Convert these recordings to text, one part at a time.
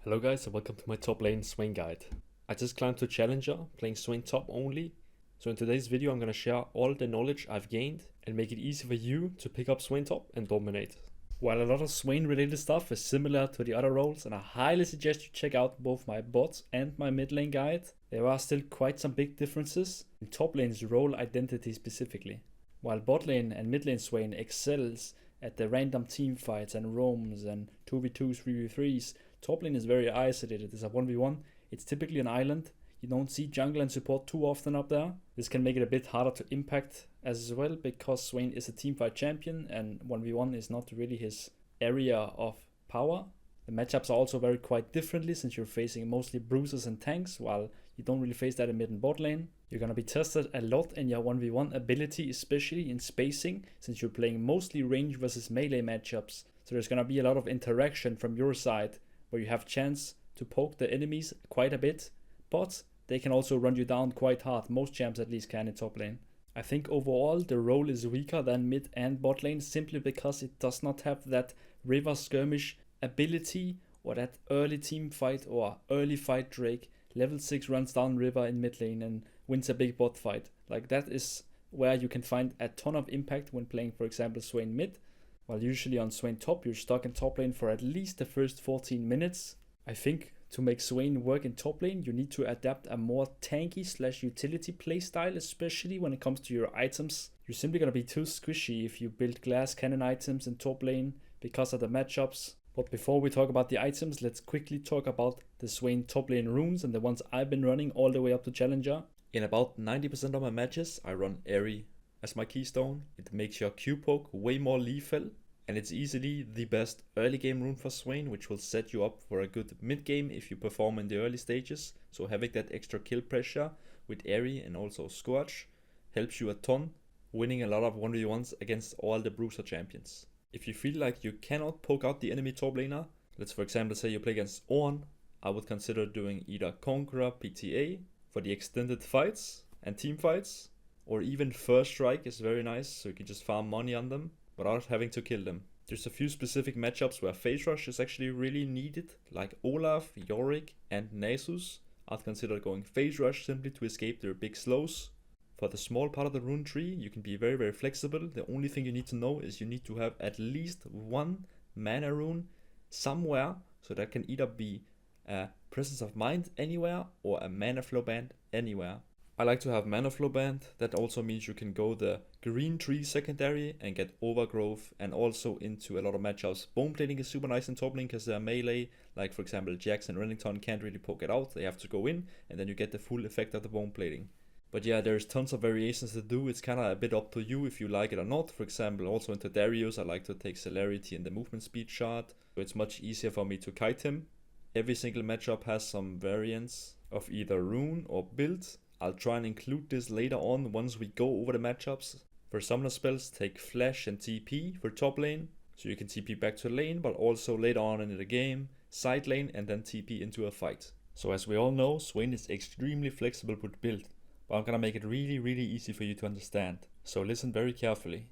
Hello guys and welcome to my top lane Swain guide. I just climbed to Challenger, playing Swain top only. So in today's video I'm gonna share all the knowledge I've gained and make it easy for you to pick up Swain top and dominate. While a lot of Swain related stuff is similar to the other roles, and I highly suggest you check out both my bot and my mid lane guide, there are still quite some big differences in top lane's role identity specifically. While bot lane and mid lane Swain excels at the random team fights and roams and 2v2s, 3v3s, top lane is very isolated. It's a 1v1. It's typically an island. You don't see jungle and support too often up there. This can make it a bit harder to impact as well because Swain is a teamfight champion and 1v1 is not really his area of power. The matchups are also very quite differently since you're facing mostly bruisers and tanks, while you don't really face that in mid and bot lane. You're gonna be tested a lot in your 1v1 ability, especially in spacing, since you're playing mostly range versus melee matchups. So there's gonna be a lot of interaction from your side where you have chance to poke the enemies quite a bit, but they can also run you down quite hard. Most champs at least can in top lane. I think overall the role is weaker than mid and bot lane simply because it does not have that river skirmish ability or that early team fight or early fight Drake. Level 6 runs down river in mid lane and wins a big bot fight. Like that is where you can find a ton of impact when playing, for example, Swain mid. While usually on Swain top, you're stuck in top lane for at least the first 14 minutes. I think to make Swain work in top lane, you need to adapt a more tanky / utility playstyle, especially when it comes to your items. You're simply gonna be too squishy if you build glass cannon items in top lane because of the matchups. But before we talk about the items, let's quickly talk about the Swain top lane runes and the ones I've been running all the way up to Challenger. In about 90% of my matches, I run Airy as my keystone. It makes your Q poke way more lethal, and it's easily the best early game rune for Swain, which will set you up for a good mid game if you perform in the early stages. So having that extra kill pressure with Airy and also Scorch helps you a ton, winning a lot of 1v1s against all the bruiser champions. If you feel like you cannot poke out the enemy top laner, let's for example say you play against Ornn, I would consider doing either Conqueror PTA for the extended fights and team fights, or even First Strike is very nice, so you can just farm money on them without having to kill them. There's a few specific matchups where Phase Rush is actually really needed, like Olaf, Yorick and Nasus. I'd consider going Phase Rush simply to escape their big slows. For the small part of the rune tree, you can be very flexible. The only thing you need to know is you need to have at least one mana rune somewhere, so that can either be a Presence of Mind anywhere or a Mana Flow Band anywhere. I like to have Mana Flow Band. That also means you can go the green tree secondary and get Overgrowth, and also into a lot of matchups. Bone Plating is super nice in top lane because they're melee. Like for example, Jax and Renekton can't really poke it out. They have to go in, and then you get the full effect of the Bone Plating. But yeah, there's tons of variations to do. It's kind of a bit up to you if you like it or not. For example, also into Darius, I like to take Celerity and the movement speed shard, so it's much easier for me to kite him. Every single matchup has some variants of either rune or build. I'll try and include this later on once we go over the matchups. For summoner spells, take Flash and TP for top lane, so you can TP back to lane, but also later on in the game, side lane and then TP into a fight. So as we all know, Swain is extremely flexible with build, but I'm gonna make it really easy for you to understand. So listen very carefully.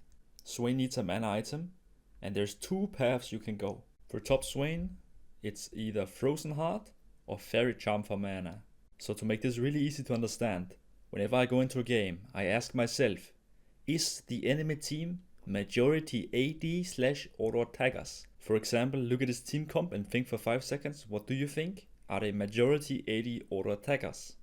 Swain needs a mana item, and there's two paths you can go. For top Swain, it's either Frozen Heart or Fairy Charm for mana. So to make this really easy to understand, whenever I go into a game, I ask myself, is the enemy team majority AD / auto attackers? For example, look at this team comp and think for 5 seconds, what do you think? Are they majority AD auto attackers?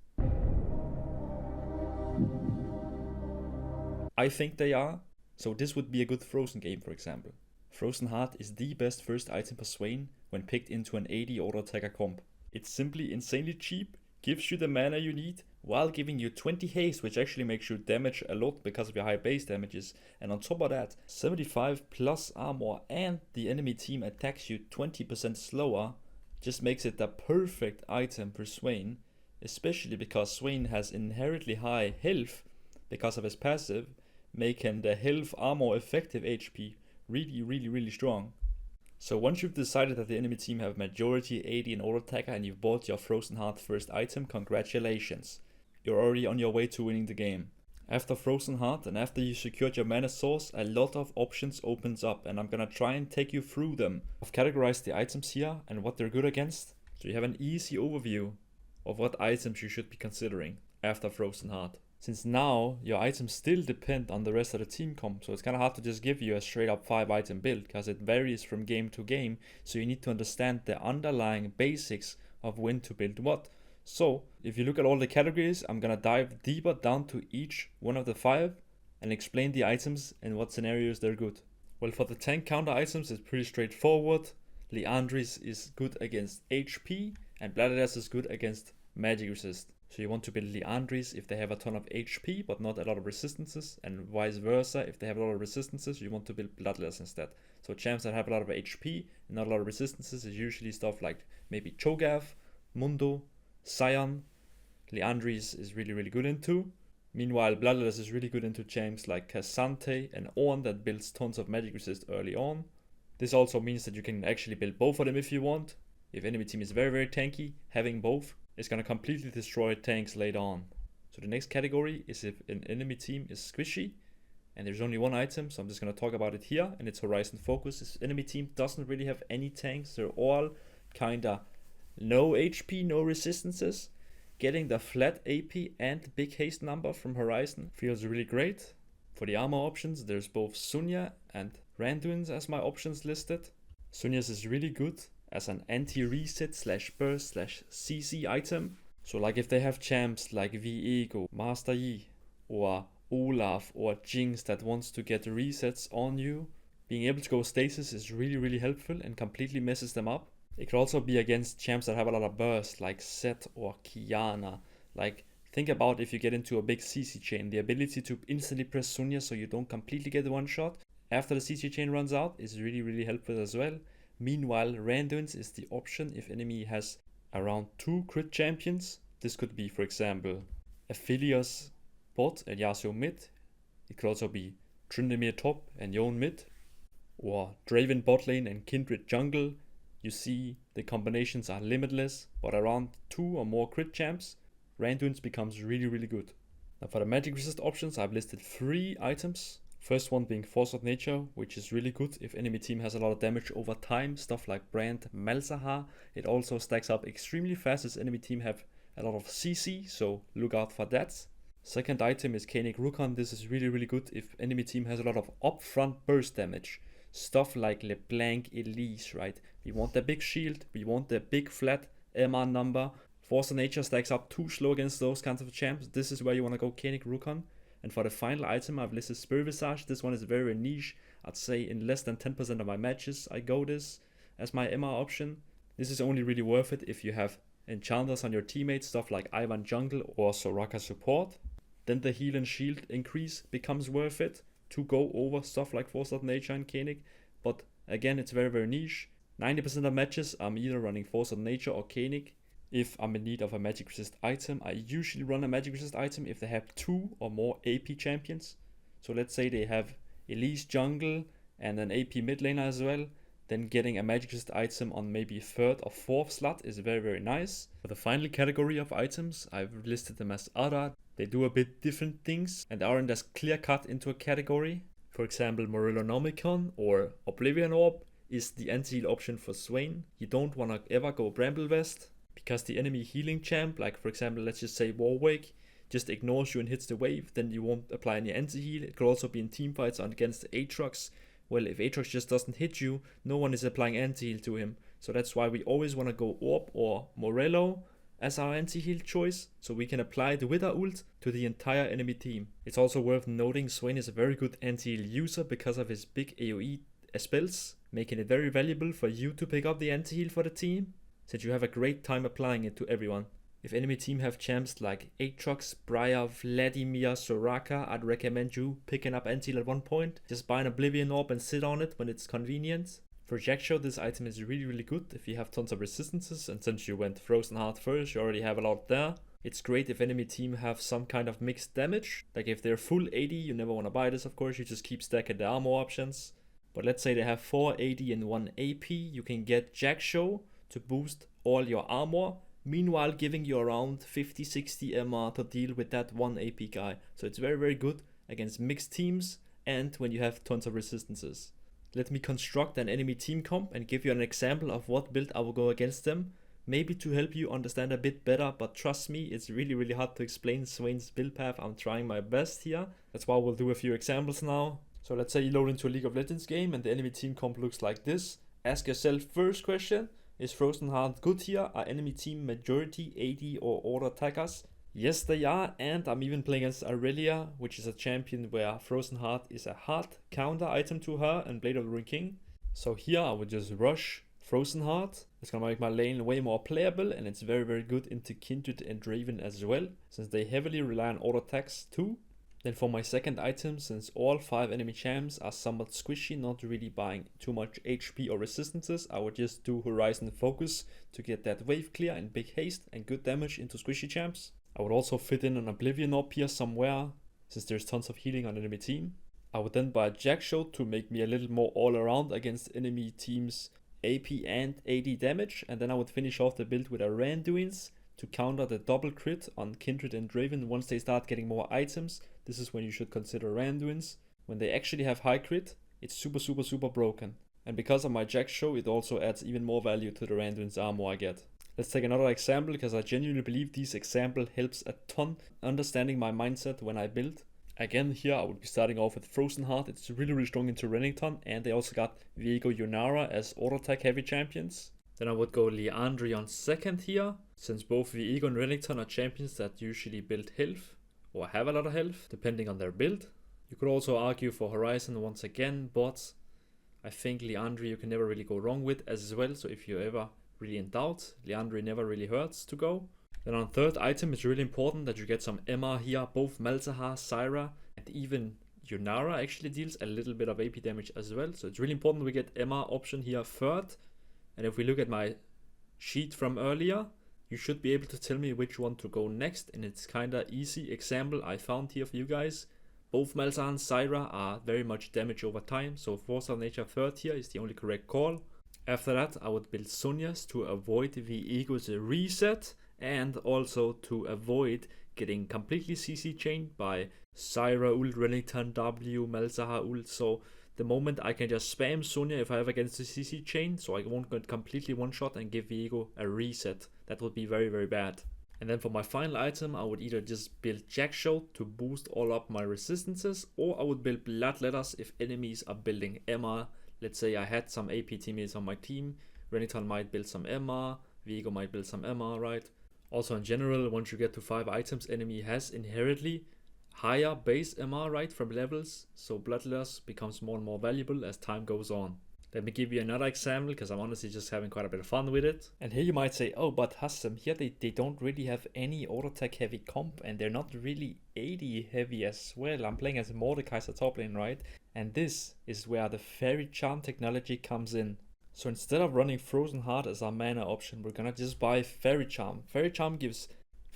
I think they are, so this would be a good Frozen game for example. Frozen Heart is the best first item for Swain when picked into an AD auto attacker comp. It's simply insanely cheap, gives you the mana you need while giving you 20 haste, which actually makes you damage a lot because of your high base damages, and on top of that 75 plus armor, and the enemy team attacks you 20% slower. Just makes it the perfect item for Swain, especially because Swain has inherently high health because of his passive, making the health armor effective HP really strong. So once you've decided that the enemy team have majority AD and auto attacker and you've bought your Frozen Heart first item, congratulations. You're already on your way to winning the game. After Frozen Heart and after you secured your mana source, a lot of options opens up, and I'm gonna try and take you through them. I've categorized the items here and what they're good against. So you have an easy overview of what items you should be considering after Frozen Heart. Since now your items still depend on the rest of the team comp, so it's kind of hard to just give you a straight up 5 item build because it varies from game to game, so you need to understand the underlying basics of when to build what. So if you look at all the categories, I'm gonna dive deeper down to each one of the 5 and explain the items and what scenarios they're good. Well, for the tank counter items, it's pretty straightforward. Liandry's is good against HP and Bladderdash is good against magic resist. So you want to build Liandry's if they have a ton of HP but not a lot of resistances, and vice versa, if they have a lot of resistances you want to build Bloodless instead. So champs that have a lot of HP and not a lot of resistances is usually stuff like maybe ChoGath, Mundo, Sion. Liandry's is really good into. Meanwhile, Bloodless is really good into champs like Ksante and Ornn that builds tons of magic resist early on. This also means that you can actually build both of them if you want. If enemy team is very tanky, having both is going to completely destroy tanks later on. So the next category is if an enemy team is squishy and there's only one item, so I'm just going to talk about it here, and it's Horizon Focus. This enemy team doesn't really have any tanks, they're all kinda no HP, no resistances. Getting the flat AP and big haste number from Horizon feels really great. For the armor options, there's both Sunya and Randuin's as my options listed. Sunya's is really good as an anti-reset / burst / CC item. So like if they have champs like Viego, Master Yi, or Olaf or Jinx that wants to get resets on you, being able to go stasis is really helpful and completely messes them up. It could also be against champs that have a lot of burst like Sett or Kiana. Like think about if you get into a big CC chain, the ability to instantly press Sunya so you don't completely get one shot after the CC chain runs out is really helpful as well. Meanwhile, Randuin's is the option if enemy has around 2 crit champions. This could be, for example, Aphelios bot and Yasuo mid. It could also be Tryndamere top and Yone mid. Or Draven bot lane and Kindred jungle. You see the combinations are limitless, but around 2 or more crit champs, Randuin's becomes really good. Now for the magic resist options, I've listed 3 items. First one being Force of Nature, which is really good if enemy team has a lot of damage over time, stuff like Brand Malzahar. It also stacks up extremely fast as enemy team have a lot of CC, so look out for that. Second item is Kayle Matchup. This is really good if enemy team has a lot of upfront burst damage. Stuff like LeBlanc Elise, right? We want the big shield, we want the big flat MR number. Force of Nature stacks up too slow against those kinds of champs. This is where you want to go Kayle Matchup. And for the final item, I've listed Spirit Visage. This one is very niche. I'd say in less than 10% of my matches, I go this as my MR option. This is only really worth it if you have enchanters on your teammates, stuff like Ivan Jungle or Soraka support. Then the heal and shield increase becomes worth it to go over stuff like Force of Nature and Kayle. But again, it's very niche. 90% of matches, I'm either running Force of Nature or Kayle. If I'm in need of a magic resist item, I usually run a magic resist item if they have 2 or more AP champions. So let's say they have Elise jungle and an AP mid laner as well, then getting a magic resist item on maybe 3rd or 4th slot is very nice. For the final category of items, I've listed them as other. They do a bit different things and aren't as clear cut into a category. For example, Morellonomicon or Oblivion Orb is the anti-heal option for Swain. You don't want to ever go Bramble Vest, because the enemy healing champ, like for example, let's just say Warwick, just ignores you and hits the wave, then you won't apply any anti-heal. It could also be in teamfights against Aatrox. Well, if Aatrox just doesn't hit you, no one is applying anti-heal to him. So that's why we always want to go Orb or Morello as our anti-heal choice, so we can apply the Wither ult to the entire enemy team. It's also worth noting Swain is a very good anti-heal user because of his big AoE spells, making it very valuable for you to pick up the anti-heal for the team, since you have a great time applying it to everyone. If enemy team have champs like Aatrox, Briar, Vladimir, Soraka, I'd recommend you picking up anti-heal at one point. Just buy an Oblivion Orb and sit on it when it's convenient. For Jaxo, this item is really good if you have tons of resistances, and since you went Frozen Heart first, you already have a lot there. It's great if enemy team have some kind of mixed damage. Like if they're full AD, you never want to buy this, of course, you just keep stacking the armor options. But let's say they have 4 AD and 1 AP, you can get Jaxo to boost all your armor, meanwhile giving you around 50-60 MR to deal with that 1 AP guy. So it's very good against mixed teams and when you have tons of resistances. Let me construct an enemy team comp and give you an example of what build I will go against them maybe to help you understand a bit better, but trust me, it's really hard to explain Swain's build path. I'm trying my best here. That's why we'll do a few examples now. So let's say you load into a League of Legends game and the enemy team comp looks like this. Ask yourself first question, is Frozen Heart good here? Are enemy team majority AD or auto attackers? Yes, they are, and I'm even playing against Aurelia, which is a champion where Frozen Heart is a hard counter item to her and Blade of the Ruined King. So here I would just rush Frozen Heart. It's gonna make my lane way more playable, and it's very good into Kindred and Draven as well, since they heavily rely on auto attacks too. Then for my second item, since all 5 enemy champs are somewhat squishy, not really buying too much HP or resistances, I would just do Horizon Focus to get that wave clear in big haste and good damage into squishy champs. I would also fit in an Oblivion Orb here somewhere, since there's tons of healing on enemy team. I would then buy a Jax to make me a little more all around against enemy team's AP and AD damage, and then I would finish off the build with a Randuin's to counter the double crit on Kindred and Draven once they start getting more items. This is when you should consider Randuin's. When they actually have high crit, it's super broken. And because of my Jax, it also adds even more value to the Randuin's armor I get. Let's take another example, because I genuinely believe this example helps a ton understanding my mindset when I build. Again, here I would be starting off with Frozen Heart. It's really strong into Renekton, and they also got Viego Yonara as auto attack heavy champions. Then I would go Liandry on second here, since both Viego and Renekton are champions that usually build health, or have a lot of health, depending on their build. You could also argue for Horizon once again, but I think Liandry you can never really go wrong with as well, so if you're ever really in doubt, Liandry never really hurts to go. Then on third item, it's really important that you get some MR here. Both Malzahar, Zyra, and even Yonara actually deals a little bit of AP damage as well. So it's really important we get MR option here third. And if we look at my sheet from earlier, you should be able to tell me which one to go next. And it's kinda easy example I found here for you guys. Both Malzahar and Zyra are very much damage over time. So Force of Nature third here is the only correct call. After that, I would build Sonya's to avoid Viego's reset, and also to avoid getting completely CC chained by Zyra ult, Renekton W, Malzahar ult. So the moment I can just spam Sonya if I ever get the CC chain, so I won't get completely one shot and give Viego a reset. That would be very bad. And then for my final item, I would either just build Jax to boost all up my resistances, or I would build Bloodletters if enemies are building MR. Let's say I had some AP teammates on my team, Renekton might build some MR, Viego might build some MR, right? Also in general, once you get to 5 items, enemy has inherently higher base MR, right, from levels, so Bloodlust becomes more and more valuable as time goes on. Let me give you another example, because I'm honestly just having quite a bit of fun with it. And here you might say, oh, but Hassam, here they don't really have any auto attack heavy comp, and they're not really AD heavy as well. I'm playing as a Mordekaiser top lane, right? And this is where the Fairy Charm technology comes in. So instead of running Frozen Heart as our mana option, we're gonna just buy Fairy Charm. Fairy Charm gives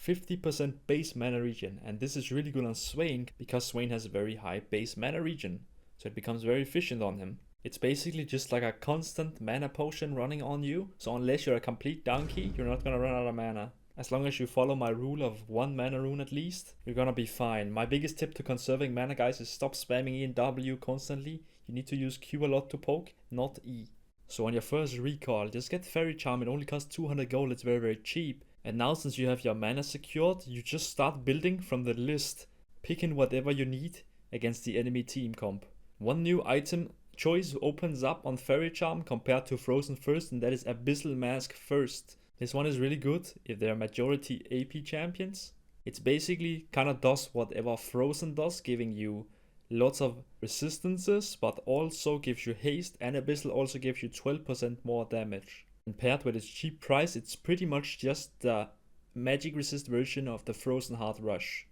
50% base mana regen, and this is really good on Swain because Swain has a very high base mana regen, so it becomes very efficient on him. It's basically just like a constant mana potion running on you, so unless you're a complete donkey, you're not gonna run out of mana. As long as you follow my rule of 1 mana rune at least, you're gonna be fine. My biggest tip to conserving mana, guys, is stop spamming E and W constantly. You need to use Q a lot to poke, not E. So on your first recall, just get Fairy Charm. It only costs 200 gold, it's very cheap. And now since you have your mana secured, you just start building from the list, picking whatever you need against the enemy team comp. One new item choice opens up on Fairy Charm compared to Frozen first, and that is Abyssal Mask first. This one is really good if they're majority AP champions. It's basically kinda does whatever Frozen does, giving you lots of resistances, but also gives you haste, and Abyssal also gives you 12% more damage. And paired with its cheap price, it's pretty much just the magic resist version of the Frozen Heart Rush.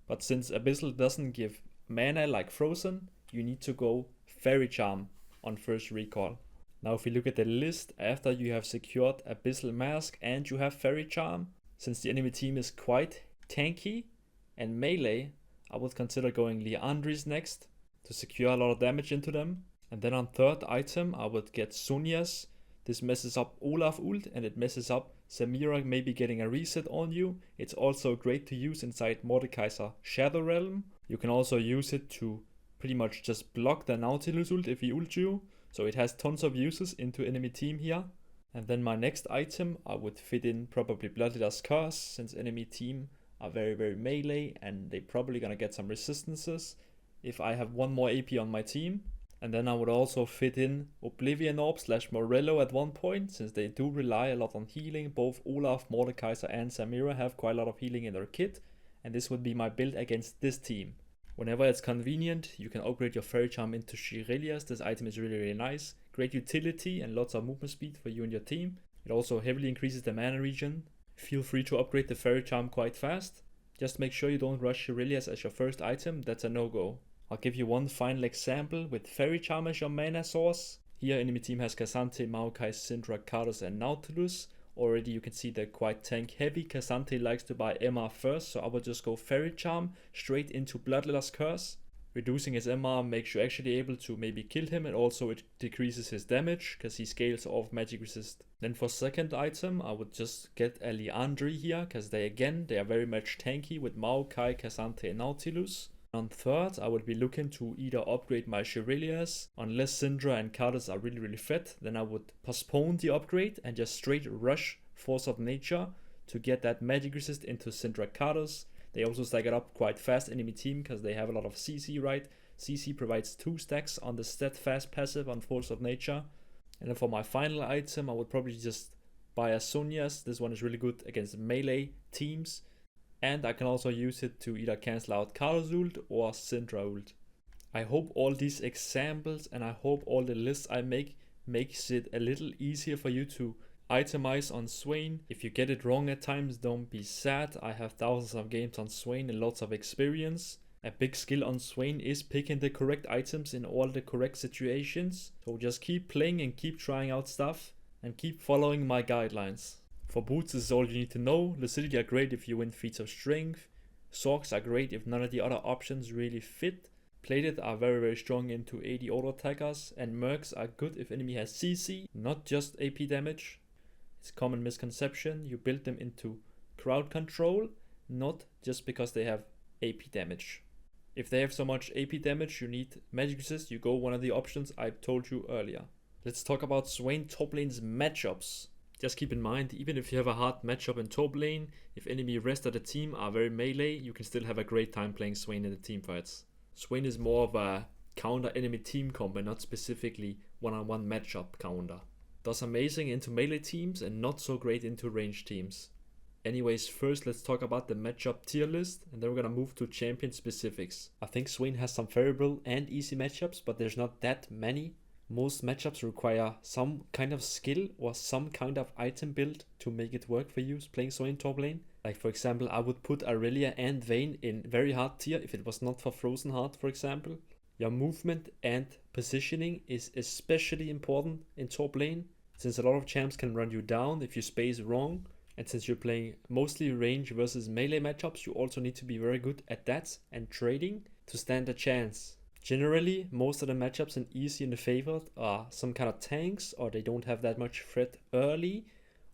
But since Abyssal doesn't give mana like Frozen, you need to go Fairy Charm on first recall. Now if we look at the list, after you have secured Abyssal Mask and you have Fairy Charm, since the enemy team is quite tanky and melee, I would consider going Liandry's next to secure a lot of damage into them. And then on third item, I would get Sonya's. This messes up Olaf ult, and it messes up Samira maybe getting a reset on you. It's also great to use inside Mordekaiser Shadow Realm. You can also use it to pretty much just block the Nautilus ult if he ult you. So it has tons of uses into enemy team here. And then my next item, I would fit in probably Bloodletter's Curse, since enemy team are very melee and they probably gonna get some resistances if I have one more AP on my team. And then I would also fit in Oblivion Orb / Morello at one point, since they do rely a lot on healing. Both Olaf, Mordekaiser and Samira have quite a lot of healing in their kit, and this would be my build against this team. Whenever it's convenient, you can upgrade your Fairy Charm into Shirelias. This item is really nice. Great utility and lots of movement speed for you and your team. It also heavily increases the mana regen. Feel free to upgrade the Fairy Charm quite fast. Just make sure you don't rush Shirelias as your first item, that's a no-go. I'll give you one final example with Fairy Charm as your mana source. Here enemy team has Ksante, Maokai, Syndra, Karthus and Nautilus. Already you can see they're quite tank heavy. Ksante likes to buy MR first, so I will just go Fairy Charm straight into Bloodletter's Curse. Reducing his MR makes you actually able to maybe kill him, and also it decreases his damage because he scales off magic resist. Then for second item I would just get a Liandry here, because they are very much tanky with Maokai, Ksante and Nautilus. On third, I would be looking to either upgrade my Shirelias. Unless Syndra and Karthus are really fed, then I would postpone the upgrade and just straight rush Force of Nature to get that magic resist into Syndra Karthus. They also stack it up quite fast enemy team because they have a lot of CC, right? CC provides 2 stacks on the steadfast passive on Force of Nature. And then for my final item, I would probably just buy a Sonia's. This one is really good against melee teams. And I can also use it to either cancel out Karthus ult or Syndra ult. I hope all these examples and I hope all the lists I makes it a little easier for you to itemize on Swain. If you get it wrong at times, don't be sad. I have thousands of games on Swain and lots of experience. A big skill on Swain is picking the correct items in all the correct situations. So just keep playing and keep trying out stuff and keep following my guidelines. For boots, this is all you need to know. Lucidity are great if you win feats of strength. Socks are great if none of the other options really fit. Plated are very strong into AD auto attackers, and Mercs are good if enemy has CC, not just AP damage. It's a common misconception. You build them into crowd control, not just because they have AP damage. If they have so much AP damage you need magic resist, you go one of the options I told you earlier. Let's talk about Swain top lane's matchups. Just keep in mind, even if you have a hard matchup in top lane, if enemy rest of the team are very melee, you can still have a great time playing Swain in the team fights. Swain is more of a counter enemy team combo, not specifically one-on-one matchup counter. Does amazing into melee teams and not so great into ranged teams. Anyways, first let's talk about the matchup tier list, and then we're gonna move to champion specifics. I think Swain has some favorable and easy matchups, but there's not that many. Most matchups require some kind of skill or some kind of item build to make it work for you playing Swain top lane. Like for example, I would put Aurelia and Vayne in very hard tier if it was not for Frozen Heart, for example. Your movement and positioning is especially important in top lane, since a lot of champs can run you down if you space wrong. And since you're playing mostly range versus melee matchups, you also need to be very good at that and trading to stand a chance. Generally, most of the matchups in easy and favored are some kind of tanks, or they don't have that much threat early,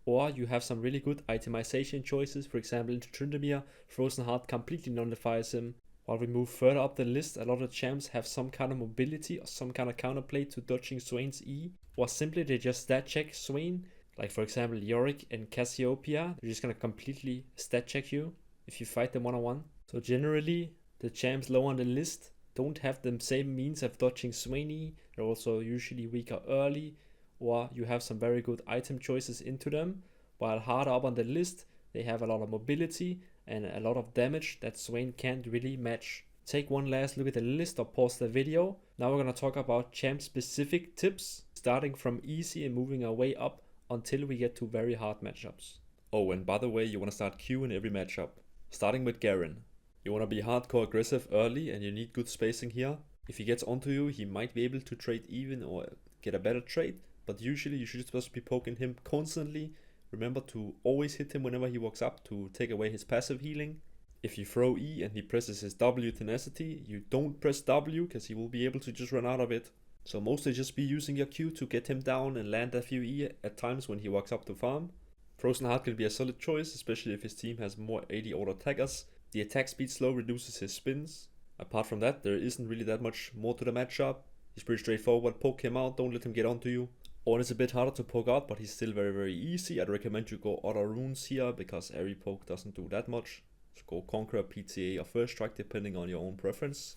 or you have some really good itemization choices. For example, into Tryndamere, Frozen Heart completely nullifies him. While we move further up the list, a lot of champs have some kind of mobility or some kind of counterplay to dodging Swain's E, or simply they just stat check Swain. Like for example, Yorick and Cassiopeia, they're just gonna completely stat check you if you fight them one-on-one. So generally, the champs low on the list don't have the same means of dodging Swainy. They're also usually weaker early, or you have some very good item choices into them. While higher up on the list, they have a lot of mobility and a lot of damage that Swain can't really match. Take one last look at the list or pause the video. Now we're gonna talk about champ specific tips, starting from easy and moving our way up until we get to very hard matchups. Oh, and by the way, you wanna start queuing every matchup. Starting with Garen. You want to be hardcore aggressive early and you need good spacing here. If he gets onto you, he might be able to trade even or get a better trade, but usually you should just be poking him constantly. Remember to always hit him whenever he walks up to take away his passive healing. If you throw E and he presses his W tenacity, you don't press W because he will be able to just run out of it. So mostly just be using your Q to get him down and land a few E at times when he walks up to farm. Frozen Heart can be a solid choice, especially if his team has more AD auto attackers. The attack speed slow reduces his spins. Apart from that, there isn't really that much more to the matchup. He's pretty straightforward, poke him out, don't let him get onto you. Ornn is a bit harder to poke out, but he's still very easy. I'd recommend you go other runes here because every poke doesn't do that much. So go Conqueror, PTA or First Strike depending on your own preference.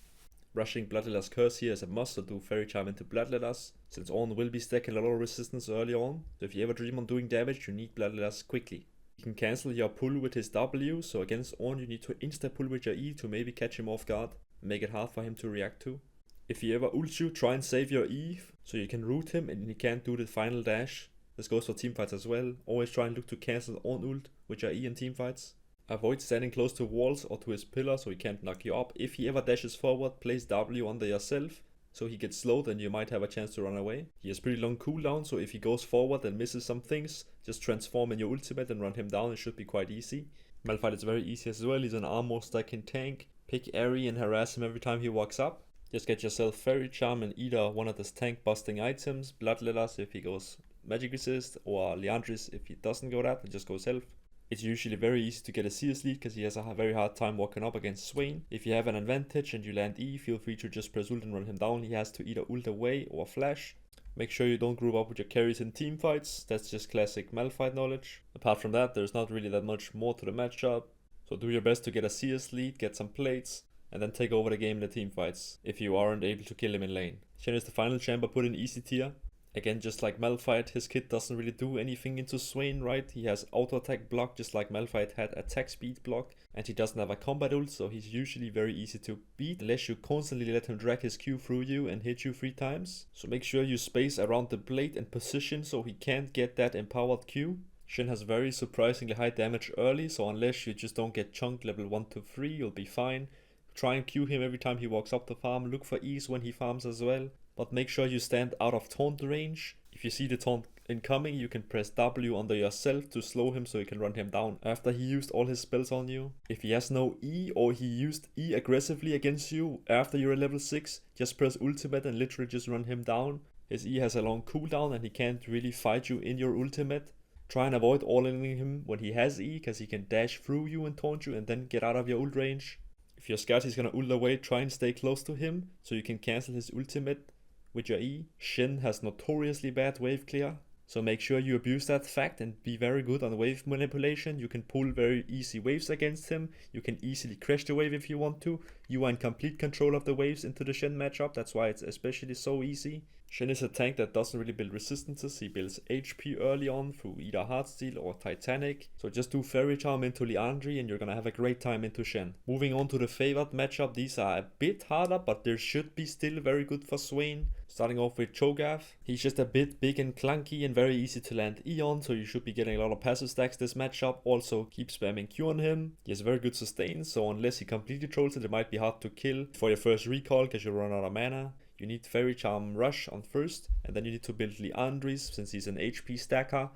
Rushing Bloodletter's Curse here is a must, so do Fairy Charm into Bloodletters, since Ornn will be stacking a lot of resistance early on. So if you ever dream on doing damage, you need Bloodletters quickly. You can cancel your pull with his W, so against Ornn you need to insta-pull with your E to maybe catch him off guard, and make it hard for him to react to. If he ever ults you, try and save your E, so you can root him and he can't do the final dash. This goes for teamfights as well. Always try and look to cancel Ornn ult with your E in teamfights. Avoid standing close to walls or to his pillar so he can't knock you up. If he ever dashes forward, place W under yourself, so he gets slowed and you might have a chance to run away. He has pretty long cooldown, so if he goes forward and misses some things, just transform in your ultimate and run him down. It should be quite easy. Malphite is very easy as well. He's an armor stacking tank. Pick Airy and harass him every time he walks up. Just get yourself Fairy Charm and either one of his tank busting items, Bloodletters if he goes Magic Resist, or Liandry's if he doesn't go that and just goes Health. It's usually very easy to get a CS lead because he has a very hard time walking up against Swain. If you have an advantage and you land E, feel free to just press ult and run him down. He has to either ult away or flash. Make sure you don't group up with your carries in team fights. That's just classic Malphite knowledge. Apart from that, there's not really that much more to the matchup. So do your best to get a CS lead, get some plates, and then take over the game in the team fights if you aren't able to kill him in lane. Shen is the final champ I put in easy tier. Again, just like Malphite, his kit doesn't really do anything into Swain, right? He has auto attack block just like Malphite had attack speed block, and he doesn't have a combat ult, so he's usually very easy to beat unless you constantly let him drag his Q through you and hit you 3 times. So make sure you space around the blade and position so he can't get that empowered Q. Shen has very surprisingly high damage early, so unless you just don't get chunked level 1 to 3, you'll be fine. Try and Q him every time he walks up the farm, look for E's when he farms as well, but make sure you stand out of taunt range. If you see the taunt incoming, you can press W under yourself to slow him so you can run him down after he used all his spells on you. If he has no E or he used E aggressively against you after you're level 6, just press ultimate and literally just run him down. His E has a long cooldown and he can't really fight you in your ultimate. Try and avoid all-in him when he has E, because he can dash through you and taunt you and then get out of your ult range. If you're scared he's gonna ult away, try and stay close to him so you can cancel his ultimate with your E. Shen has notoriously bad wave clear, so make sure you abuse that fact and be very good on wave manipulation. You can pull very easy waves against him, you can easily crash the wave if you want to. You are in complete control of the waves into the Shen matchup, that's why it's especially so easy. Shen is a tank that doesn't really build resistances, he builds HP early on through either Heartsteel or Titanic. So just do Fairy Charm into Liandry and you're gonna have a great time into Shen. Moving on to the favored matchup, these are a bit harder, but they should be still very good for Swain. Starting off with ChoGath. He's just a bit big and clunky and very easy to land E on, so you should be getting a lot of passive stacks this matchup. Also keep spamming Q on him. He has very good sustain, so unless he completely trolls it, it might be hard to kill for your first recall because you run out of mana. You need Fairy Charm Rush on first, and then you need to build Liandry's since he's an HP stacker.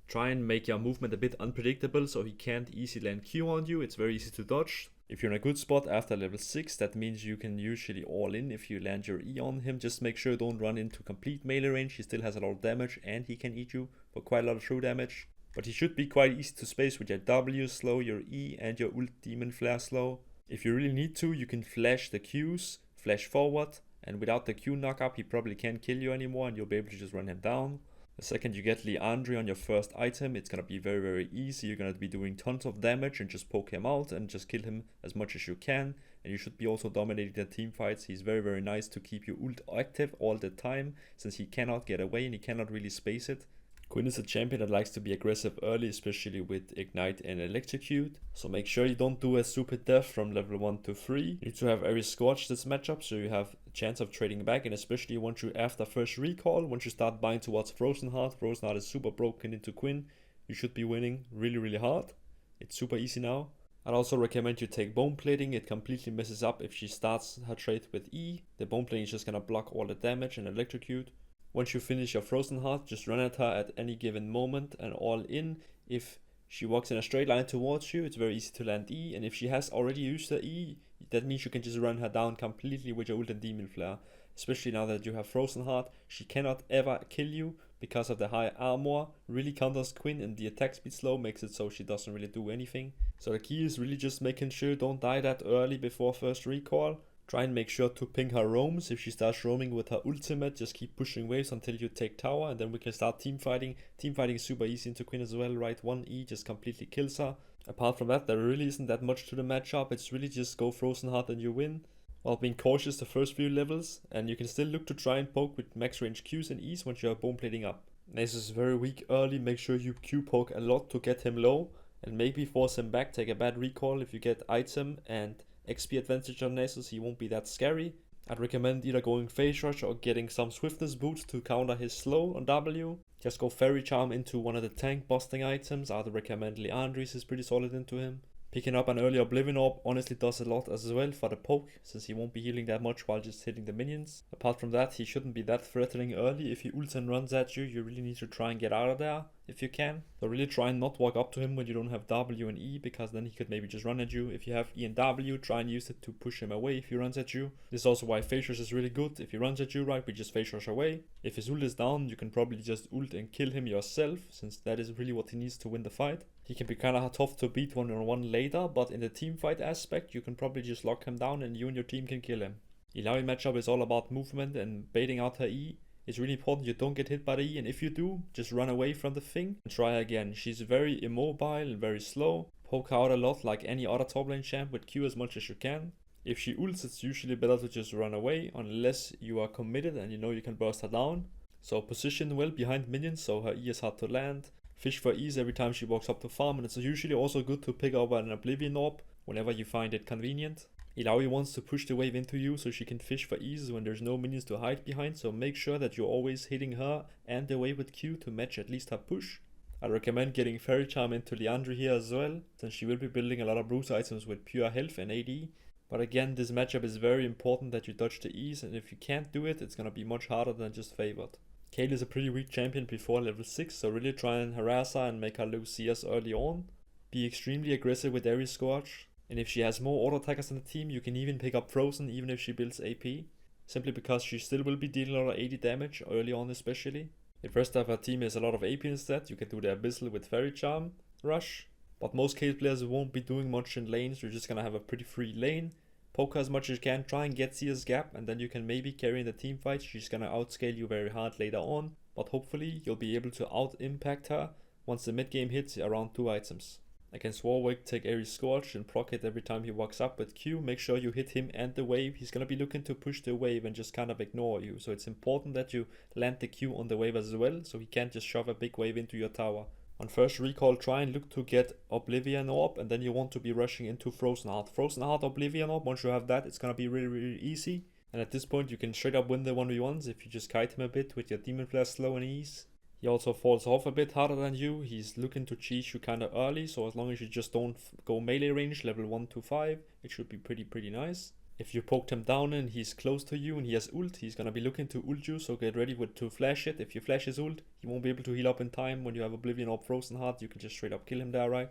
Try and make your movement a bit unpredictable so he can't easily land Q on you, it's very easy to dodge. If you're in a good spot after level 6, that means you can usually all in if you land your E on him. Just make sure you don't run into complete melee range, he still has a lot of damage and he can eat you for quite a lot of true damage. But he should be quite easy to space with your W slow, your E and your ult Demon Flare slow. If you really need to, you can flash the Qs, flash forward, and without the Q knockup he probably can't kill you anymore and you'll be able to just run him down. The second you get Liandry on your first item, it's gonna be very easy. You're gonna be doing tons of damage and just poke him out and just kill him as much as you can. And you should be also dominating the team fights. He's very nice to keep you ult active all the time, since he cannot get away and he cannot really space it. Quinn is a champion that likes to be aggressive early, especially with Ignite and Electrocute. So make sure you don't do a stupid death from level 1 to 3. You need to have every Scorch this matchup so you have a chance of trading back, and especially once you after first recall, once you start buying towards Frozen Heart. Frozen Heart is super broken into Quinn. You should be winning really hard. It's super easy now. I'd also recommend you take Bone Plating. It completely messes up if she starts her trade with E. The Bone Plating is just gonna block all the damage and Electrocute. Once you finish your Frozen Heart, just run at her at any given moment and all in. If she walks in a straight line towards you, it's very easy to land E, and if she has already used her E, that means you can just run her down completely with your ult and Demon Flare. Especially now that you have Frozen Heart, she cannot ever kill you because of the high armor. Really counters Quinn, and the attack speed slow makes it so she doesn't really do anything. So the key is really just making sure you don't die that early before first recall. Try and make sure to ping her roams. If she starts roaming with her ultimate, just keep pushing waves until you take tower, and then we can start team fighting. Team fighting is super easy into Quinn as well, right? 1E just completely kills her. Apart from that, there really isn't that much to the matchup. It's really just go Frozen Heart and you win, while being cautious the first few levels, and you can still look to try and poke with max range Qs and Es once you are bone plating up. Nasus is very weak early, make sure you Q poke a lot to get him low, and maybe force him back, take a bad recall if you get item and XP advantage on Nasus, he won't be that scary. I'd recommend either going Phase Rush or getting some Swiftness boots to counter his slow on W. Just go Fairy Charm into one of the tank busting items. I'd recommend Liandry's is pretty solid into him. Picking up an early Oblivion Orb honestly does a lot as well for the poke, since he won't be healing that much while just hitting the minions. Apart from that, he shouldn't be that threatening early. If he ults and runs at you, you really need to try and get out of there if you can. So really try and not walk up to him when you don't have W and E, because then he could maybe just run at you. If you have E and W, try and use it to push him away if he runs at you. This is also why Phase Rush is really good. If he runs at you, right, we just Phase Rush away. If his ult is down, you can probably just ult and kill him yourself, since that is really what he needs to win the fight. He can be kinda tough to beat 1-on-1 later, but in the team fight aspect, you can probably just lock him down and you and your team can kill him. Illaoi Matchup is all about movement and baiting out her E. It's really important you don't get hit by the E, and if you do, just run away from the thing and try again. She's very immobile and very slow. Poke out a lot like any other top lane champ with Q as much as you can. If she ults, it's usually better to just run away, unless you are committed and you know you can burst her down. So position well behind minions so her E is hard to land. Fish for E's every time she walks up to farm, and it's usually also good to pick up an Oblivion Orb whenever you find it convenient. Illaoi wants to push the wave into you so she can fish for E's when there's no minions to hide behind, so make sure that you're always hitting her and the wave with Q to match at least her push. I recommend getting Fairy Charm into Liandry here as well, since she will be building a lot of bruise items with pure health and AD. But again, this matchup is very important that you dodge the E's, and if you can't do it, it's gonna be much harder than just favored. Kayle is a pretty weak champion before level 6, so really try and harass her and make her lose CS early on. Be extremely aggressive with Darius Scourge, and if she has more auto attackers in the team, you can even pick up Frozen even if she builds AP, simply because she still will be dealing a lot of 80 damage early on especially. If rest of her team is a lot of AP instead, you can do the Abyssal with Fairy Charm, Rush, but most Kayle players won't be doing much in lanes, you're just gonna have a pretty free lane. Poke her as much as you can, try and get CS gap, and then you can maybe carry in the team fight. She's gonna outscale you very hard later on, but hopefully you'll be able to out-impact her once the mid game hits around 2 items. Against Warwick, take Ares Scorch and proc it every time he walks up with Q. Make sure you hit him and the wave. He's gonna be looking to push the wave and just kind of ignore you, so it's important that you land the Q on the wave as well, so he can't just shove a big wave into your tower. On first recall, try and look to get Oblivion Orb, and then you want to be rushing into Frozen Heart. Frozen Heart, Oblivion Orb, once you have that, it's gonna be really easy. And at this point, you can straight up win the 1v1s if you just kite him a bit with your Demon Flare slow and ease. He also falls off a bit harder than you. He's looking to cheese you kinda early, so as long as you just don't go melee range, level 1 to 5, it should be pretty nice. If you poked him down and he's close to you and he has ult, he's gonna be looking to ult you, so get ready to flash it. If you flash his ult, he won't be able to heal up in time. When you have Oblivion Orb Frozen Heart, you can just straight up kill him there, right?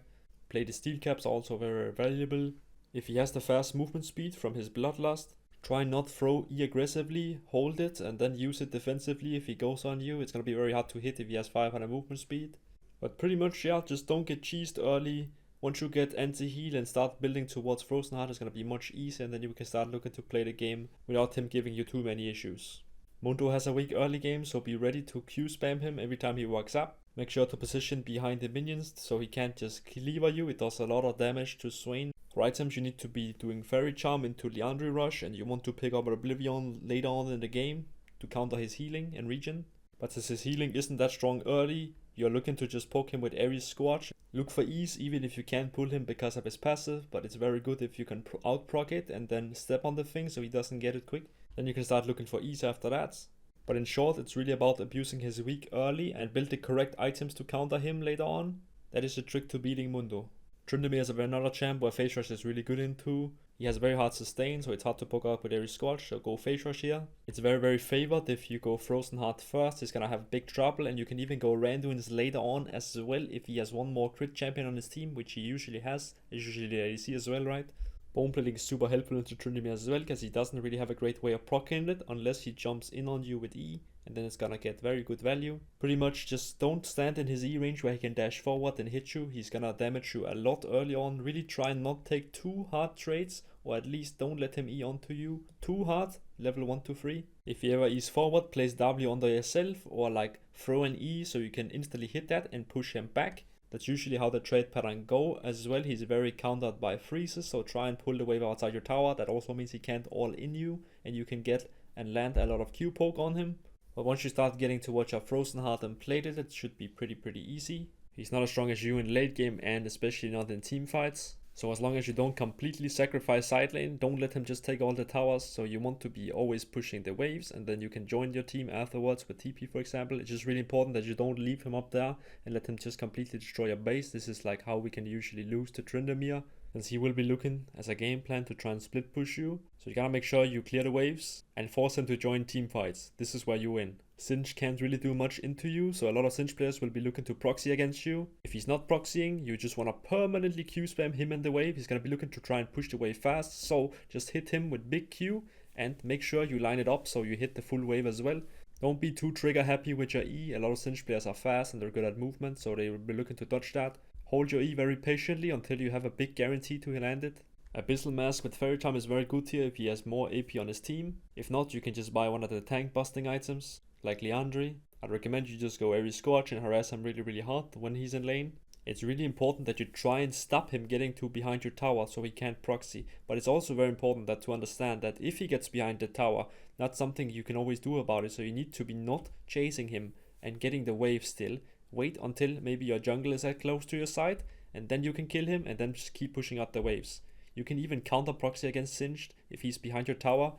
Play the steel caps, also very valuable. If he has the fast movement speed from his Bloodlust, try not throw E aggressively, hold it, and then use it defensively if he goes on you. It's gonna be very hard to hit if he has 500 movement speed. But pretty much, yeah, just don't get cheesed early. Once you get anti-heal and start building towards Frozen Heart, it's gonna be much easier, and then you can start looking to play the game without him giving you too many issues. Mundo has a weak early game, so be ready to Q spam him every time he walks up. Make sure to position behind the minions so he can't just cleaver you. It does a lot of damage to Swain. For items, you need to be doing Fairy Charm into Liandry Rush, and you want to pick up Oblivion later on in the game to counter his healing and regen. But since his healing isn't that strong early, you're looking to just poke him with Ares Scorch. Look for ease even if you can't pull him because of his passive, but it's very good if you can out-proc it and then step on the thing so he doesn't get it quick. Then you can start looking for ease after that. But in short, it's really about abusing his weak early and build the correct items to counter him later on. That is the trick to beating Mundo. Tryndamere is another champ where Phase Rush is really good into. He has very hard sustain, so it's hard to poke out with Ares Scorch, so go Phase Rush here. It's very favored if you go Frozen Heart first. He's gonna have big trouble, and you can even go Randuin's later on as well if he has one more crit champion on his team, which he usually has. It's usually the ADC as well, right? Bone plating is super helpful into Tryndamere as well, because he doesn't really have a great way of proccing it unless he jumps in on you with E, and then it's gonna get very good value. Pretty much just don't stand in his E range where he can dash forward and hit you. He's gonna damage you a lot early on. Really try and not take too hard trades or at least don't let him E onto you too hard, level 1 to 3. If he ever E's forward, place W under yourself, or like throw an E so you can instantly hit that and push him back. That's usually how the trade pattern go. As well, he's very countered by freezes, so try and pull the wave outside your tower. That also means he can't all in you, and you can get and land a lot of Q poke on him. But once you start getting towards your Frozen Heart and plated, it should be pretty easy. He's not as strong as you in late game, and especially not in team fights. So as long as you don't completely sacrifice side lane, don't let him just take all the towers. So you want to be always pushing the waves, and then you can join your team afterwards with TP, for example. It's just really important that you don't leave him up there and let him just completely destroy your base. This is like how we can usually lose to Tryndamere, since he will be looking as a game plan to try and split push you. So you gotta make sure you clear the waves and force him to join team fights. This is where you win. Singe can't really do much into you, so a lot of Singe players will be looking to proxy against you. If he's not proxying, you just want to permanently Q spam him and the wave. He's going to be looking to try and push the wave fast, so just hit him with big Q and make sure you line it up so you hit the full wave as well. Don't be too trigger happy with your E. A lot of Singe players are fast and they're good at movement, so they will be looking to dodge that. Hold your E very patiently until you have a big guarantee to land it. Abyssal Mask with Fairy Charm is very good here if he has more AP on his team. If not, you can just buy one of the tank busting items, like Liandry. I'd recommend you just go Airy Scorch and harass him really hard when he's in lane. It's really important that you try and stop him getting to behind your tower so he can't proxy. But it's also very important that to understand that if he gets behind the tower, that's something you can always do about it. So you need to be not chasing him and getting the wave still. Wait until maybe your jungle is at close to your side, and then you can kill him and then just keep pushing out the waves. You can even counter proxy against Singed if he's behind your tower.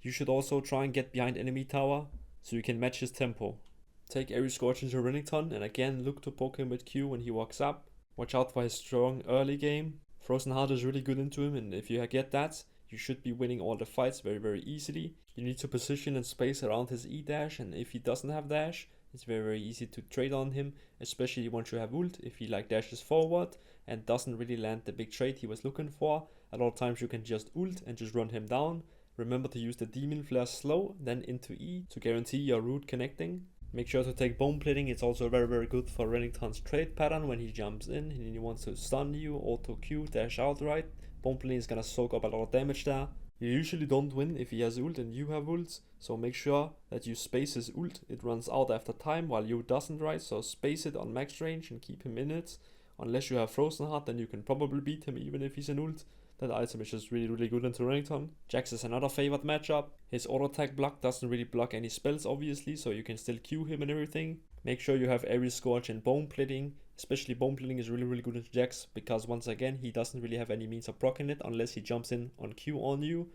You should also try and get behind enemy tower so you can match his tempo. Take Airy Scorch into Renekton and again look to poke him with Q when he walks up. Watch out for his strong early game. Frozen Heart is really good into him, and if you get that, you should be winning all the fights very easily. You need to position and space around his E dash, and if he doesn't have dash, it's very easy to trade on him, especially once you have ult. If he like dashes forward and doesn't really land the big trade he was looking for, a lot of times you can just ult and just run him down. Remember to use the Demon Flare slow, then into E to guarantee your root connecting. Make sure to take Bone Plating. It's also very good for Renekton's trade pattern when he jumps in and he wants to stun you, auto Q, dash outright. Bone Plating is gonna soak up a lot of damage there. You usually don't win if he has ult and you have ults, so make sure that you space his ult. It runs out after time while you doesn't, right? So space it on max range and keep him in it. Unless you have Frozen Heart, then you can probably beat him even if he's an ult. That item is just really good into Renekton. Jax is another favored matchup. His auto attack block doesn't really block any spells obviously, so you can still Q him and everything. Make sure you have Airy Scorch and Bone Plating. Especially Bone Plating is really good into Jax, because once again he doesn't really have any means of proccing it unless he jumps in on Q on you.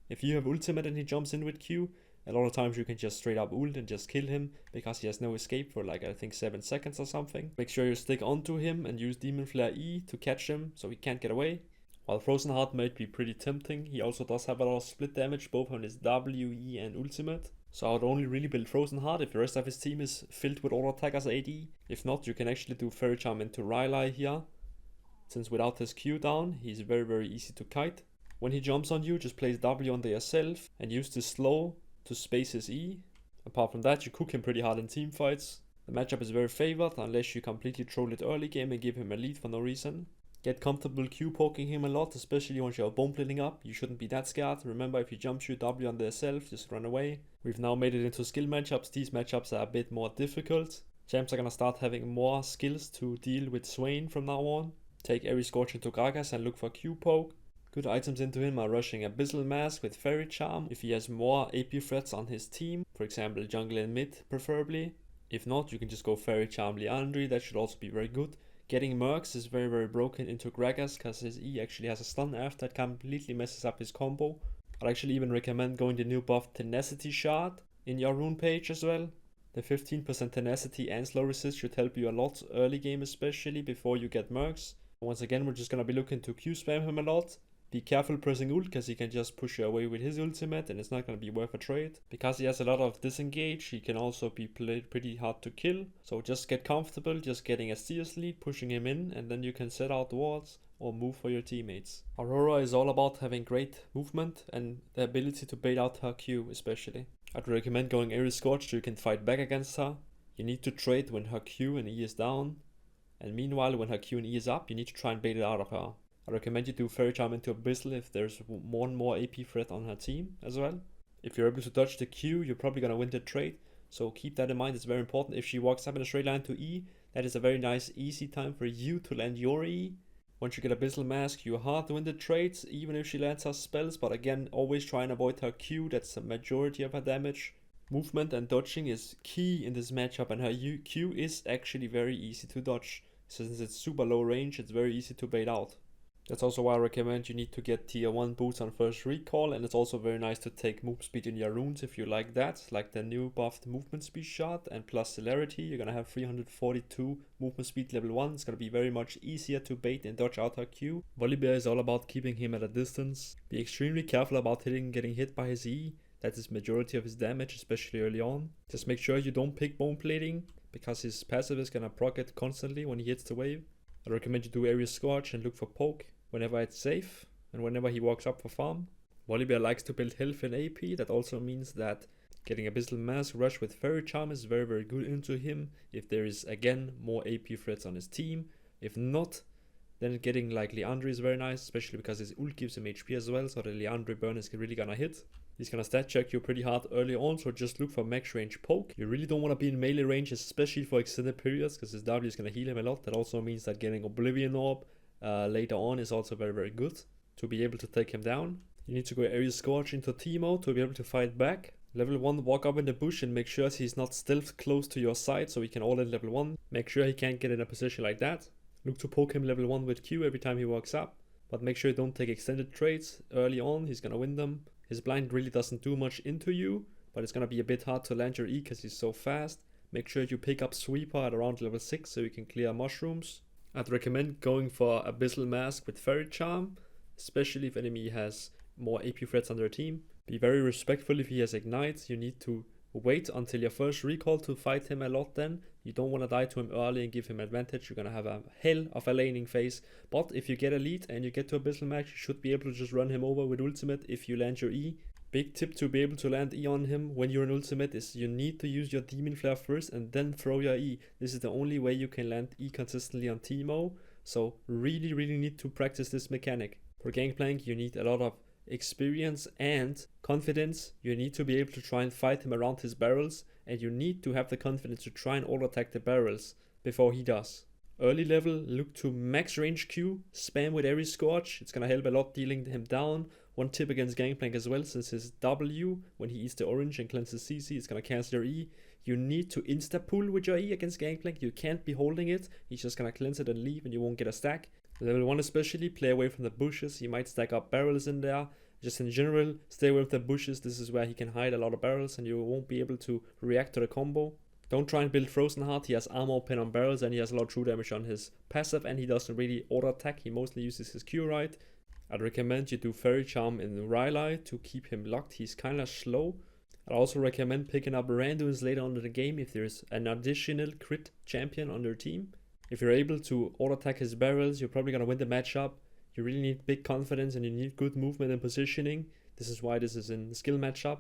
If you have ultimate and he jumps in with Q, a lot of times you can just straight up ult and just kill him, because he has no escape for like I think 7 seconds or something. Make sure you stick onto him and use Demon Flare E to catch him so he can't get away. While Frozen Heart might be pretty tempting, he also does have a lot of split damage both on his W, E and ultimate. So I would only really build Frozen Heart if the rest of his team is filled with auto attack as AD. If not, you can actually do Fairy Charm into Rylai here, since without his Q down, he's very easy to kite. When he jumps on you, just place W under yourself and use the slow to space his E. Apart from that, you cook him pretty hard in team fights. The matchup is very favored unless you completely troll it early game and give him a lead for no reason. Get comfortable Q poking him a lot, especially once you're bone plating up. You shouldn't be that scared. Remember, if you jump shoot W under yourself, just run away. We've now made it into skill matchups. These matchups are a bit more difficult. Champs are gonna start having more skills to deal with Swain from now on. Take Airy Scorch into Gragas and look for Q poke. Good items into him are rushing Abyssal Mask with Fairy Charm if he has more AP threats on his team, for example jungle and mid preferably. If not, you can just go Fairy Charm Liandry, that should also be very good. Getting Mercs is very broken into Gragas, because his E actually has a stun after it completely messes up his combo. I'd actually even recommend going the new buff Tenacity Shard in your rune page as well. The 15% tenacity and slow resist should help you a lot early game, especially before you get Mercs. Once again, we're just gonna be looking to Q spam him a lot. Be careful pressing ult, because he can just push you away with his ultimate and it's not going to be worth a trade. Because he has a lot of disengage, he can also be played pretty hard to kill. So just get comfortable, just getting a CS lead, pushing him in, and then you can set out wards or move for your teammates. Aurora is all about having great movement and the ability to bait out her Q especially. I'd recommend going Airy Scorch so you can fight back against her. You need to trade when her Q and E is down. And meanwhile, when her Q and E is up, you need to try and bait it out of her. I recommend you do Fairy Charm into Abyssal if there's one more AP threat on her team as well. If you're able to dodge the Q, you're probably gonna win the trade, so keep that in mind, it's very important. If she walks up in a straight line to E, that is a very nice easy time for you to land your E. Once you get Abyssal Mask, you're hard to win the trades, even if she lands her spells, but again, always try and avoid her Q, that's the majority of her damage. Movement and dodging is key in this matchup, and her Q is actually very easy to dodge. Since it's super low range, it's very easy to bait out. That's also why I recommend you need to get tier 1 boots on first recall, and it's also very nice to take move speed in your runes if you like that, like the new buffed movement speed shot and plus celerity. You're gonna have 342 movement speed level 1, it's gonna be very much easier to bait and dodge out her Q. Volibear is all about keeping him at a distance. Be extremely careful about getting hit by his E, that is majority of his damage, especially early on. Just make sure you don't pick bone plating, because his passive is gonna proc it constantly when he hits the wave. I recommend you do Area Scorch and look for poke whenever it's safe and whenever he walks up for farm. Volibear likes to build health and AP, that also means that getting Abyssal Mask Rush with Fairy Charm is very very good into him if there is again more AP threats on his team. If not, then getting like Liandry is very nice, especially because his ult gives him HP as well, so the Liandry burn is really gonna hit. He's gonna stat check you pretty hard early on, so just look for max range poke. You really don't want to be in melee range, especially for extended periods, because his W is gonna heal him a lot. That also means that getting Oblivion Orb later on is also very very good to be able to take him down. You need to go Area Scorch into Teemo to be able to fight back. Level 1, walk up in the bush and make sure he's not stealth close to your side, so he can all in level 1. Make sure he can't get in a position like that. Look to poke him level 1 with Q every time he walks up, but make sure you don't take extended trades early on, he's gonna win them. His blind really doesn't do much into you, but it's gonna be a bit hard to land your E because he's so fast. Make sure you pick up Sweeper at around level 6 so you can clear mushrooms. I'd recommend going for Abyssal Mask with Fairy Charm, especially if enemy has more AP threats on their team. Be very respectful if he has Ignite. You need to wait until your first recall to fight him a lot then. You don't want to die to him early and give him advantage. You're going to have a hell of a laning phase. But if you get a lead and you get to Abyssal Max, you should be able to just run him over with ultimate if you land your E. Big tip to be able to land E on him when you're in ultimate is you need to use your Demon Flare first and then throw your E. This is the only way you can land E consistently on Teemo. So really need to practice this mechanic. For Gangplank, you need a lot of experience and confidence. You need to be able to try and fight him around his barrels, and you need to have the confidence to try and auto attack the barrels before he does. Early level, look to max range Q, spam with Area Scorch, it's gonna help a lot dealing him down. One tip against Gangplank as well, since his W, when he eats the orange and cleanses CC, it's gonna cancel your E. You need to insta-pull with your E against Gangplank, you can't be holding it, he's just gonna cleanse it and leave and you won't get a stack. Level 1 especially, play away from the bushes, you might stack up barrels in there. Just in general, stay away from the bushes, this is where he can hide a lot of barrels and you won't be able to react to the combo. Don't try and build Frozen Heart, he has armor pen on barrels and he has a lot of true damage on his passive and he doesn't really auto attack, he mostly uses his Q right. I'd recommend you do Fairy Charm in Rylai to keep him locked, he's kinda slow. I'd also recommend picking up randoms later on in the game if there's an additional crit champion on your team. If you're able to auto attack his barrels, you're probably gonna win the matchup. You really need big confidence and you need good movement and positioning. This is why this is in skill matchup.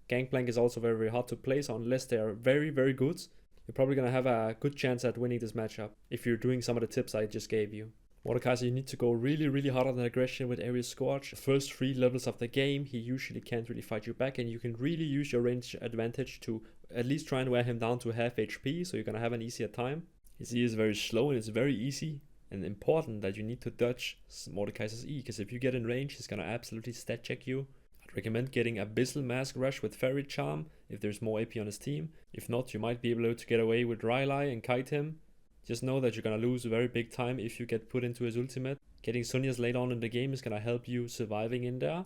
Gangplank is also very hard to play, so unless they are very good, you're probably gonna have a good chance at winning this matchup if you're doing some of the tips I just gave you. Mordekaiser, you need to go really hard on the aggression with Area Scorch. The first 3 levels of the game, he usually can't really fight you back and you can really use your range advantage to at least try and wear him down to half HP, so you're gonna have an easier time. His E is very slow and it's very easy and important that you need to dodge Mordekaiser's E, because if you get in range, he's gonna absolutely stat check you. I'd recommend getting Abyssal Mask Rush with Fairy Charm if there's more AP on his team. If not, you might be able to get away with Rylai and kite him. Just know that you're gonna lose very big time if you get put into his ultimate. Getting Sonya's later on in the game is gonna help you surviving in there.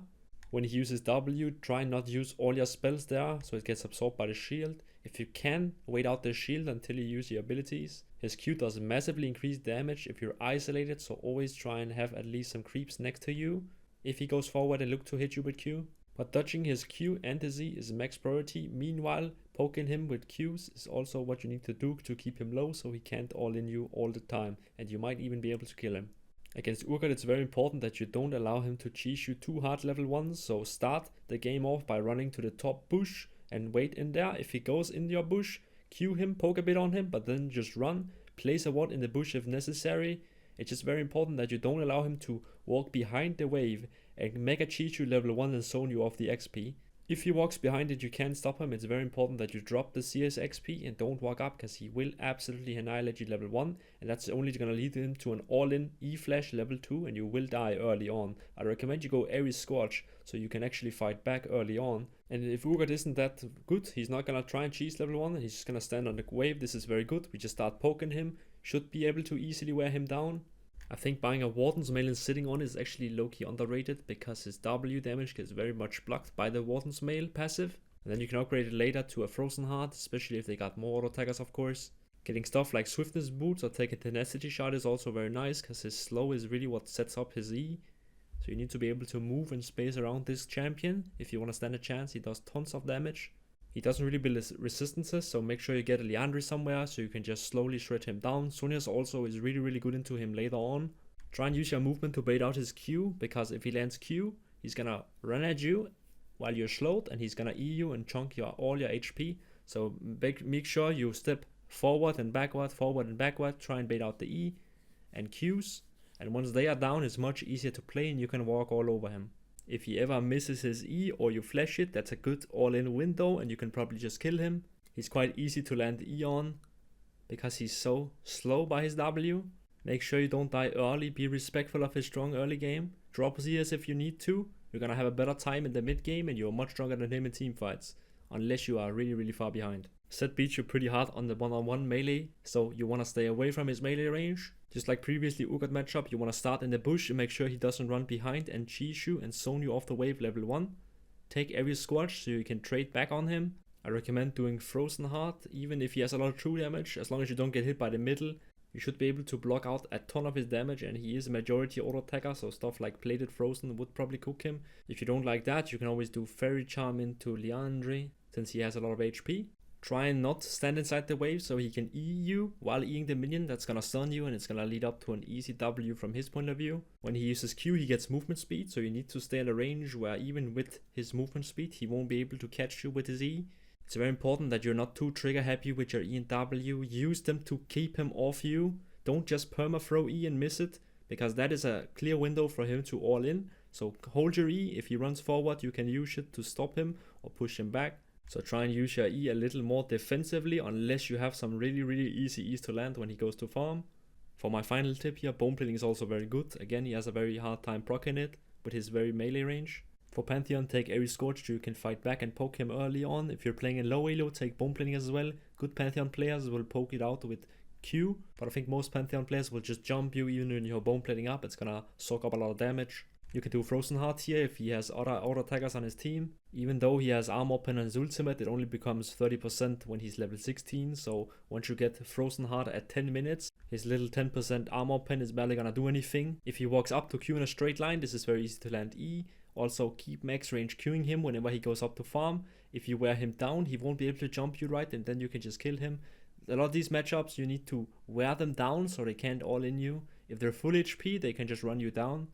When he uses W, try not to use all your spells there, so it gets absorbed by the shield. If you can, wait out the shield until you use your abilities. His Q does massively increase damage if you're isolated, so always try and have at least some creeps next to you if he goes forward and look to hit you with Q. But dodging his Q and his Z is max priority. Meanwhile, poking him with Qs is also what you need to do to keep him low so he can't all in you all the time, and you might even be able to kill him. Against Urgot, it's very important that you don't allow him to cheese you too hard level 1, so start the game off by running to the top bush and wait in there. If he goes in your bush, Q him, poke a bit on him, but then just run. Place a ward in the bush if necessary. It's just very important that you don't allow him to walk behind the wave and mega cheat you level 1 and zone you off the XP. If he walks behind it, you can't stop him. It's very important that you drop the CS XP and don't walk up, because he will absolutely annihilate you level 1, and that's only going to lead him to an all-in E-Flash level 2, and you will die early on. I recommend you go Ares Scorch so you can actually fight back early on. And if Urgot isn't that good, he's not going to try and cheese level 1, and he's just going to stand on the wave. This is very good. We just start poking him. Should be able to easily wear him down. I think buying a Warden's Mail and sitting on is actually low-key underrated, because his W damage gets very much blocked by the Warden's Mail passive. And then you can upgrade it later to a Frozen Heart, especially if they got more auto-attackers, of course. Getting stuff like Swiftness Boots or take a Tenacity Shot is also very nice, because his slow is really what sets up his E. So you need to be able to move and space around this champion if you want to stand a chance. He does tons of damage. He doesn't really build resistances, so make sure you get a Liandry somewhere so you can just slowly shred him down. Sonia's also is really good into him later on. Try and use your movement to bait out his Q, because if he lands Q, he's gonna run at you while you're slowed, and he's gonna E you and chunk all your HP. So make sure you step forward and backward, try and bait out the E and Qs. And once they are down, it's much easier to play and you can walk all over him. If he ever misses his E or you flash it, that's a good all-in window and you can probably just kill him. He's quite easy to land E on because he's so slow by his W. Make sure you don't die early, be respectful of his strong early game. Drop CS if you need to. You're gonna have a better time in the mid game and you're much stronger than him in team fights. Unless you are really far behind. Sett beats you pretty hard on the one-on-one melee, so you wanna stay away from his melee range. Just like previously Urgot Matchup, you wanna start in the bush and make sure he doesn't run behind and cheese you and zone you off the wave level 1. Take every squash so you can trade back on him. I recommend doing Frozen Heart, even if he has a lot of true damage, as long as you don't get hit by the middle. You should be able to block out a ton of his damage, and he is a majority auto attacker, so stuff like Plated Frozen would probably cook him. If you don't like that, you can always do Fairy Charm into Liandry, since he has a lot of HP. Try and not stand inside the wave so he can E you while Eing the minion. That's gonna stun you and it's gonna lead up to an easy W from his point of view. When he uses Q, he gets movement speed, so you need to stay in a range where even with his movement speed, he won't be able to catch you with his E. It's very important that you're not too trigger happy with your E and W. Use them to keep him off you. Don't just perma throw E and miss it, because that is a clear window for him to all in. So hold your E. If he runs forward, you can use it to stop him or push him back. So try and use your E a little more defensively, unless you have some really easy E's to land when he goes to farm. For my final tip here, bone plating is also very good. Again, he has a very hard time proccing it with his very melee range. For Pantheon, take Ares Scorch so you can fight back and poke him early on. If you're playing in low elo, take bone plating as well. Good Pantheon players will poke it out with Q, but I think most Pantheon players will just jump you even when you're bone plating up. It's gonna soak up a lot of damage. You can do Frozen Heart here if he has other auto attackers on his team. Even though he has Armor Pen on his ultimate, it only becomes 30% when he's level 16. So once you get Frozen Heart at 10 minutes, his little 10% Armor Pen is barely gonna do anything. If he walks up to Q in a straight line, this is very easy to land E. Also keep max range queuing him whenever he goes up to farm. If you wear him down, he won't be able to jump you right, and then you can just kill him. A lot of these matchups, you need to wear them down so they can't all in you. If they're full HP, they can just run you down.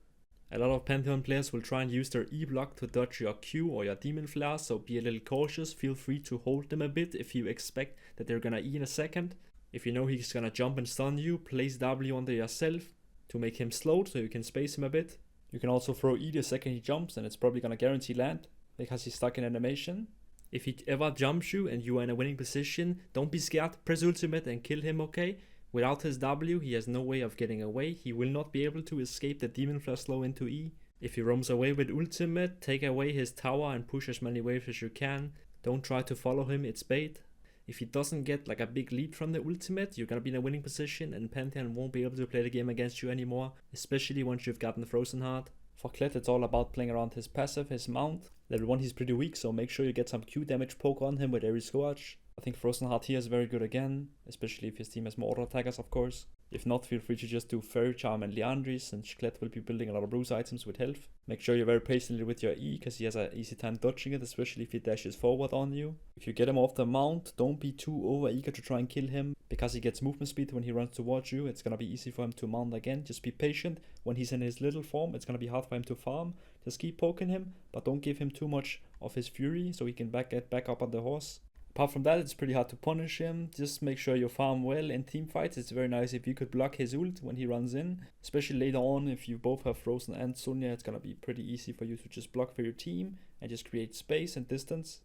A lot of Pantheon players will try and use their E block to dodge your Q or your Demon Flare, so be a little cautious. Feel free to hold them a bit if you expect that they're gonna E in a second. If you know he's gonna jump and stun you, place W under yourself to make him slowed so you can space him a bit. You can also throw E the second he jumps and it's probably gonna guarantee land because he's stuck in animation. If he ever jumps you and you are in a winning position, don't be scared, press ultimate and kill him, okay? Without his W, he has no way of getting away. He will not be able to escape the Demon Flare slow into E. If he roams away with ultimate, take away his tower and push as many waves as you can. Don't try to follow him, it's bait. If he doesn't get like a big lead from the ultimate, you're gonna be in a winning position and Pantheon won't be able to play the game against you anymore, especially once you've gotten Frozen Heart. For Kled, it's all about playing around his passive, his mount. Level 1 he's pretty weak, so make sure you get some Q damage poke on him with Ares Scorch. I think Frozen Heart here is very good again, especially if his team has more auto attackers, of course. If not, feel free to just do Fairy Charm and Liandry, since Kled will be building a lot of bruise items with health. Make sure you're very patient with your E, because he has an easy time dodging it, especially if he dashes forward on you. If you get him off the mount, don't be too over eager to try and kill him, because he gets movement speed when he runs towards you. It's gonna be easy for him to mount again. Just be patient. When he's in his little form, it's gonna be hard for him to farm. Just keep poking him, but don't give him too much of his fury, so he can get back up on the horse. Apart from that, it's pretty hard to punish him. Just make sure you farm well in team fights. It's very nice if you could block his ult when he runs in. Especially later on, if you both have Frozen and Sonya, it's gonna be pretty easy for you to just block for your team and just create space and distance.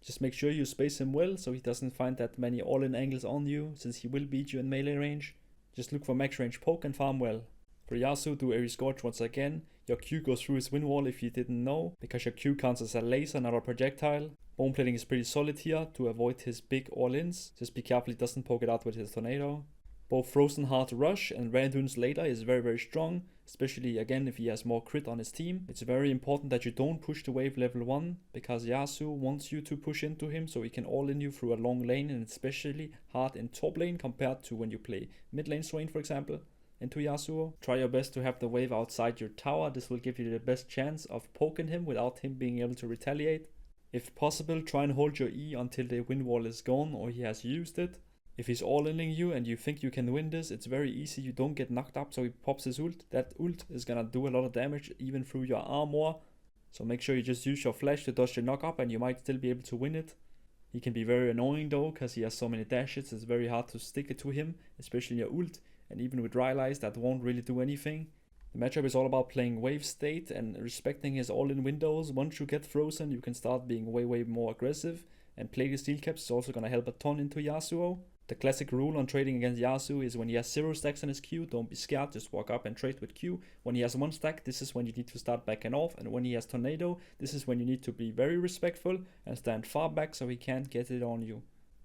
Just make sure you space him well so he doesn't find that many all-in angles on you, since he will beat you in melee range. Just look for max range poke and farm well. For Yasuo, do Aerial Scourge once again. Your Q goes through his wind wall if you didn't know, because your Q counts as a laser, not a projectile. Bone plating is pretty solid here to avoid his big all-ins. Just be careful he doesn't poke it out with his tornado. Both Frozen Hard Rush and Randuin's later is very strong, especially again if he has more crit on his team. It's very important that you don't push the wave level 1, because Yasuo wants you to push into him so he can all-in you through a long lane, and especially hard in top lane compared to when you play mid lane Swain, for example, into Yasuo. Try your best to have the wave outside your tower. This will give you the best chance of poking him without him being able to retaliate. If possible, try and hold your E until the wind wall is gone or he has used it. If he's all-inning you and you think you can win this, it's very easy. You don't get knocked up, so he pops his ult. That ult is gonna do a lot of damage even through your armor. So make sure you just use your flash to dodge the knock up and you might still be able to win it. He can be very annoying though, because he has so many dashes. It's very hard to stick it to him, especially in your ult. And even with Rylai's, that won't really do anything. The matchup is all about playing wave state and respecting his all-in windows. Once you get Frozen, you can start being way more aggressive. And play the steel caps is also going to help a ton into Yasuo. The classic rule on trading against Yasuo is when he has 0 stacks on his Q, don't be scared, just walk up and trade with Q. When he has 1 stack, this is when you need to start backing off. And when he has Tornado, this is when you need to be very respectful and stand far back so he can't get it on you.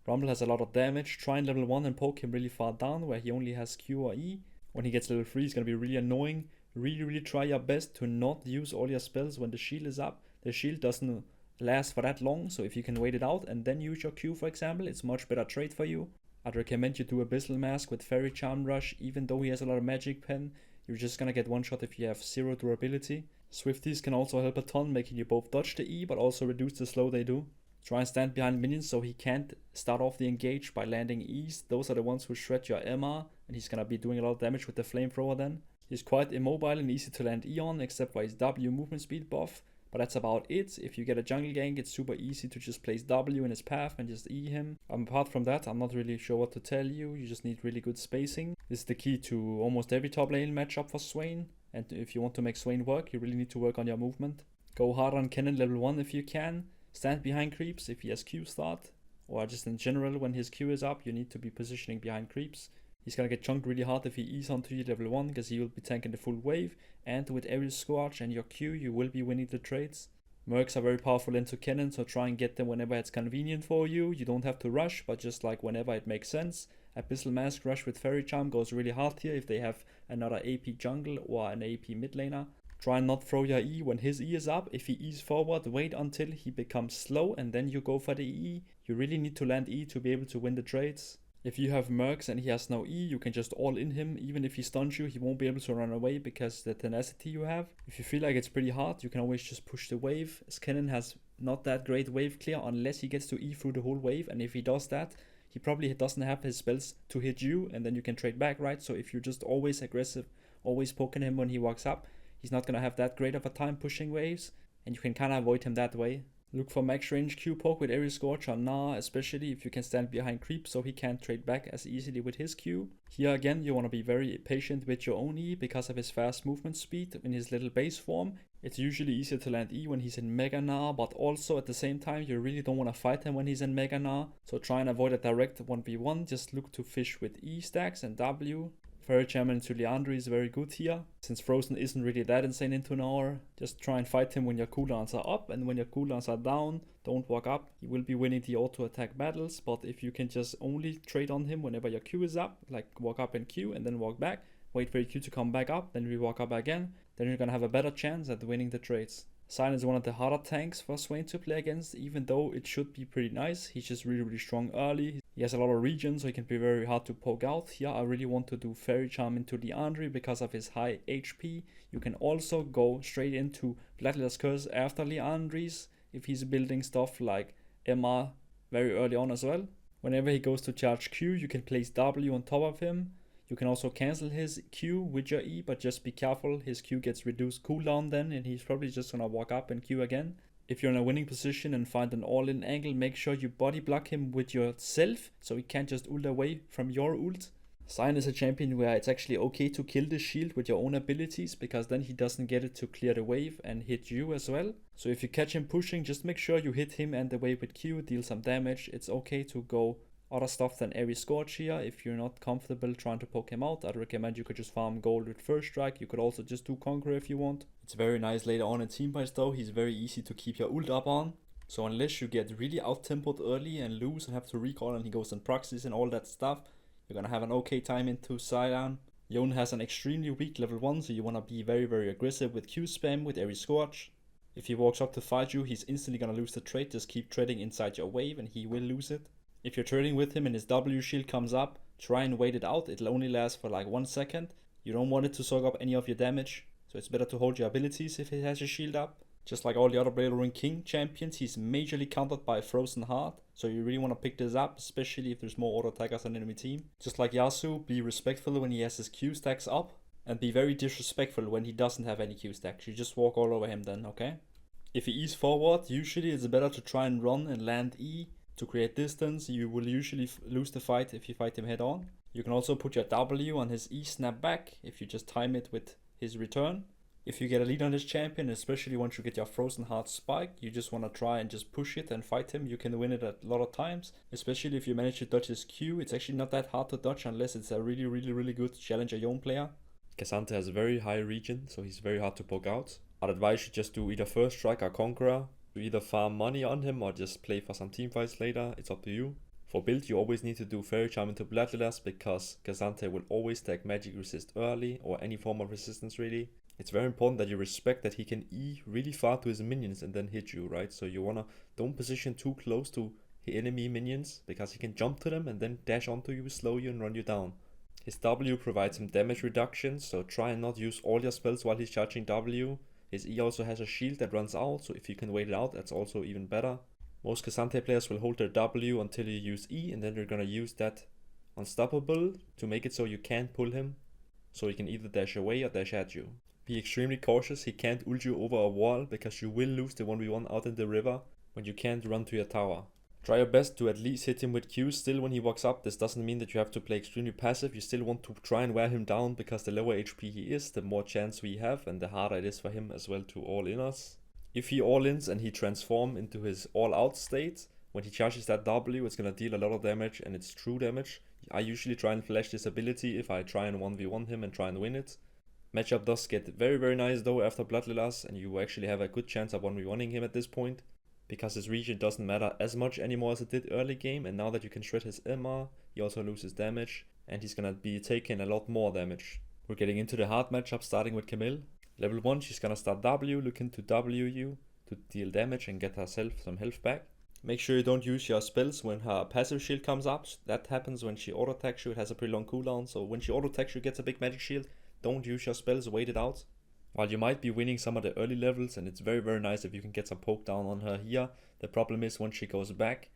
Rumble has a lot of damage. Try and level 1 and poke him really far down where he only has Q or E. When he gets level 3, he's going to be really annoying. Really try your best to not use all your spells when the shield is up. The shield doesn't last for that long, so if you can wait it out and then use your Q, for example, it's much better trade for you. I'd recommend you do Abyssal Mask with Fairy Charm Rush. Even though he has a lot of magic pen, you're just gonna get one shot if you have 0 durability. Swifties can also help a ton, making you both dodge the E but also reduce the slow they do. Try and stand behind minions so he can't start off the engage by landing E's. Those are the ones who shred your MR, and he's gonna be doing a lot of damage with the flamethrower then. He's quite immobile and easy to land E on, except for his W movement speed buff, but that's about it. If you get a jungle gank, it's super easy to just place W in his path and just E him. Apart from that, I'm not really sure what to tell you. You just need really good spacing. This is the key to almost every top lane matchup for Swain, and if you want to make Swain work, you really need to work on your movement. Go hard on Kennen level 1 if you can. Stand behind creeps if he has Q start, or just in general when his Q is up, you need to be positioning behind creeps. He's gonna get chunked really hard if he E's onto you level 1, because he will be tanking the full wave, and with Aerial Scourge and your Q, you will be winning the trades. Mercs are very powerful into Kennen, so try and get them whenever it's convenient for you. You don't have to rush, but just like whenever it makes sense. Abyssal Mask Rush with Fairy Charm goes really hard here if they have another AP jungle or an AP mid laner. Try and not throw your E when his E is up. If he E's forward, wait until he becomes slow and then you go for the E. You really need to land E to be able to win the trades. If you have Mercs and he has no E, you can just all in him. Even if he stuns you, he won't be able to run away because the tenacity you have. If you feel like it's pretty hard, you can always just push the wave. Kennen has not that great wave clear unless he gets to E through the whole wave, and if he does that, he probably doesn't have his spells to hit you, and then you can trade back, right? So if you're just always aggressive, always poking him when he walks up, he's not gonna have that great of a time pushing waves, and you can kinda avoid him that way. Look for max range Q poke with Aerial Scourge or Gnar, especially if you can stand behind creep so he can't trade back as easily with his Q. Here again, you want to be very patient with your own E because of his fast movement speed in his little base form. It's usually easier to land E when he's in Mega Gnar, but also at the same time you really don't want to fight him when he's in Mega Gnar. So try and avoid a direct 1v1, just look to fish with E stacks and W. Fairy Charm into Liandry is very good here. Since Frozen isn't really that insane into an hour, just try and fight him when your cooldowns are up, and when your cooldowns are down, don't walk up. You will be winning the auto attack battles, but if you can just only trade on him whenever your Q is up, like walk up and Q and then walk back, wait for your Q to come back up, then we walk up again, then you're gonna have a better chance at winning the trades. Sion is one of the harder tanks for Swain to play against, even though it should be pretty nice. He's just really strong early. He has a lot of regen, so he can be very hard to poke out. Here I really want to do Fairy Charm into Liandry because of his high HP. You can also go straight into Bloodletter's Curse after Liandry's if he's building stuff like MR very early on as well. Whenever he goes to charge Q, you can place W on top of him. You can also cancel his Q with your E, but just be careful, his Q gets reduced cooldown then, and he's probably just gonna walk up and Q again. If you're in a winning position and find an all-in angle, make sure you body block him with yourself so he can't just ult away from your ult. Sion is a champion where it's actually okay to kill the shield with your own abilities, because then he doesn't get it to clear the wave and hit you as well. So if you catch him pushing, just make sure you hit him and the wave with Q, deal some damage. It's okay to go other stuff than Ares Scorch here. If you're not comfortable trying to poke him out, I'd recommend you could just farm gold with First Strike. You could also just do Conqueror if you want. It's very nice later on in team fights though. He's very easy to keep your ult up on. So unless you get really out-tempoed early and lose and have to recall and he goes in proxies and all that stuff, you're gonna have an okay time into Sion. Yone has an extremely weak level 1, so you wanna be very, very aggressive with Q spam with Ares Scorch. If he walks up to fight you, he's instantly gonna lose the trade. Just keep trading inside your wave and he will lose it. If you're trading with him and his W shield comes up, try and wait it out. It'll only last for like 1 second. You don't want it to soak up any of your damage, so it's better to hold your abilities if it has your shield up. Just like all the other Blade Ring King champions, he's majorly countered by Frozen Heart, so you really want to pick this up, especially if there's more auto attackers on the enemy team. Just like Yasuo, be respectful when he has his Q stacks up, and be very disrespectful when he doesn't have any Q stacks. You just walk all over him then, okay? If he E's forward, usually it's better to try and run and land E to create distance. You will usually lose the fight if you fight him head on. You can also put your W on his E snap back if you just time it with his return. If you get a lead on this champion, especially once you get your Frozen Heart spike, you just want to try and just push it and fight him. You can win it a lot of times, especially if you manage to dodge his Q. It's actually not that hard to dodge unless it's a really good challenger Yone player. Ksante has a very high regen, so he's very hard to poke out. I'd advise you just do either First Strike or Conqueror. You either farm money on him or just play for some teamfights later, it's up to you. For build, you always need to do Fairy Charm into Bloodletters because Ksante will always stack magic resist early, or any form of resistance really. It's very important that you respect that he can E really far to his minions and then hit you, right? So you wanna don't position too close to enemy minions because he can jump to them and then dash onto you, slow you and run you down. His W provides some damage reduction, so try and not use all your spells while he's charging W. His E also has a shield that runs out, so if you can wait it out, that's also even better. Most Ksante players will hold their W until you use E, and then they're gonna use that unstoppable to make it so you can't pull him, so he can either dash away or dash at you. Be extremely cautious, he can't ult you over a wall because you will lose the 1v1 out in the river when you can't run to your tower. Try your best to at least hit him with Q still when he walks up. This doesn't mean that you have to play extremely passive, you still want to try and wear him down because the lower HP he is, the more chance we have and the harder it is for him as well to all-in us. If he all-ins and he transforms into his all-out state, when he charges that W it's gonna deal a lot of damage and it's true damage. I usually try and flash this ability if I try and 1v1 him and try and win it. Matchup does get very nice though after Bloodletters, and you actually have a good chance of 1v1ing him at this point, because his regen doesn't matter as much anymore as it did early game, and now that you can shred his MR, he also loses damage, and he's gonna be taking a lot more damage. We're getting into the hard matchup starting with Camille. Level 1, she's gonna start W, looking to W you to deal damage and get herself some health back. Make sure you don't use your spells when her passive shield comes up. That happens when she auto attacks you, it has a pretty long cooldown, so when she auto attacks you gets a big magic shield. Don't use your spells, wait it out. While you might be winning some of the early levels, and it's very nice if you can get some poke down on her here, the problem is once she goes back,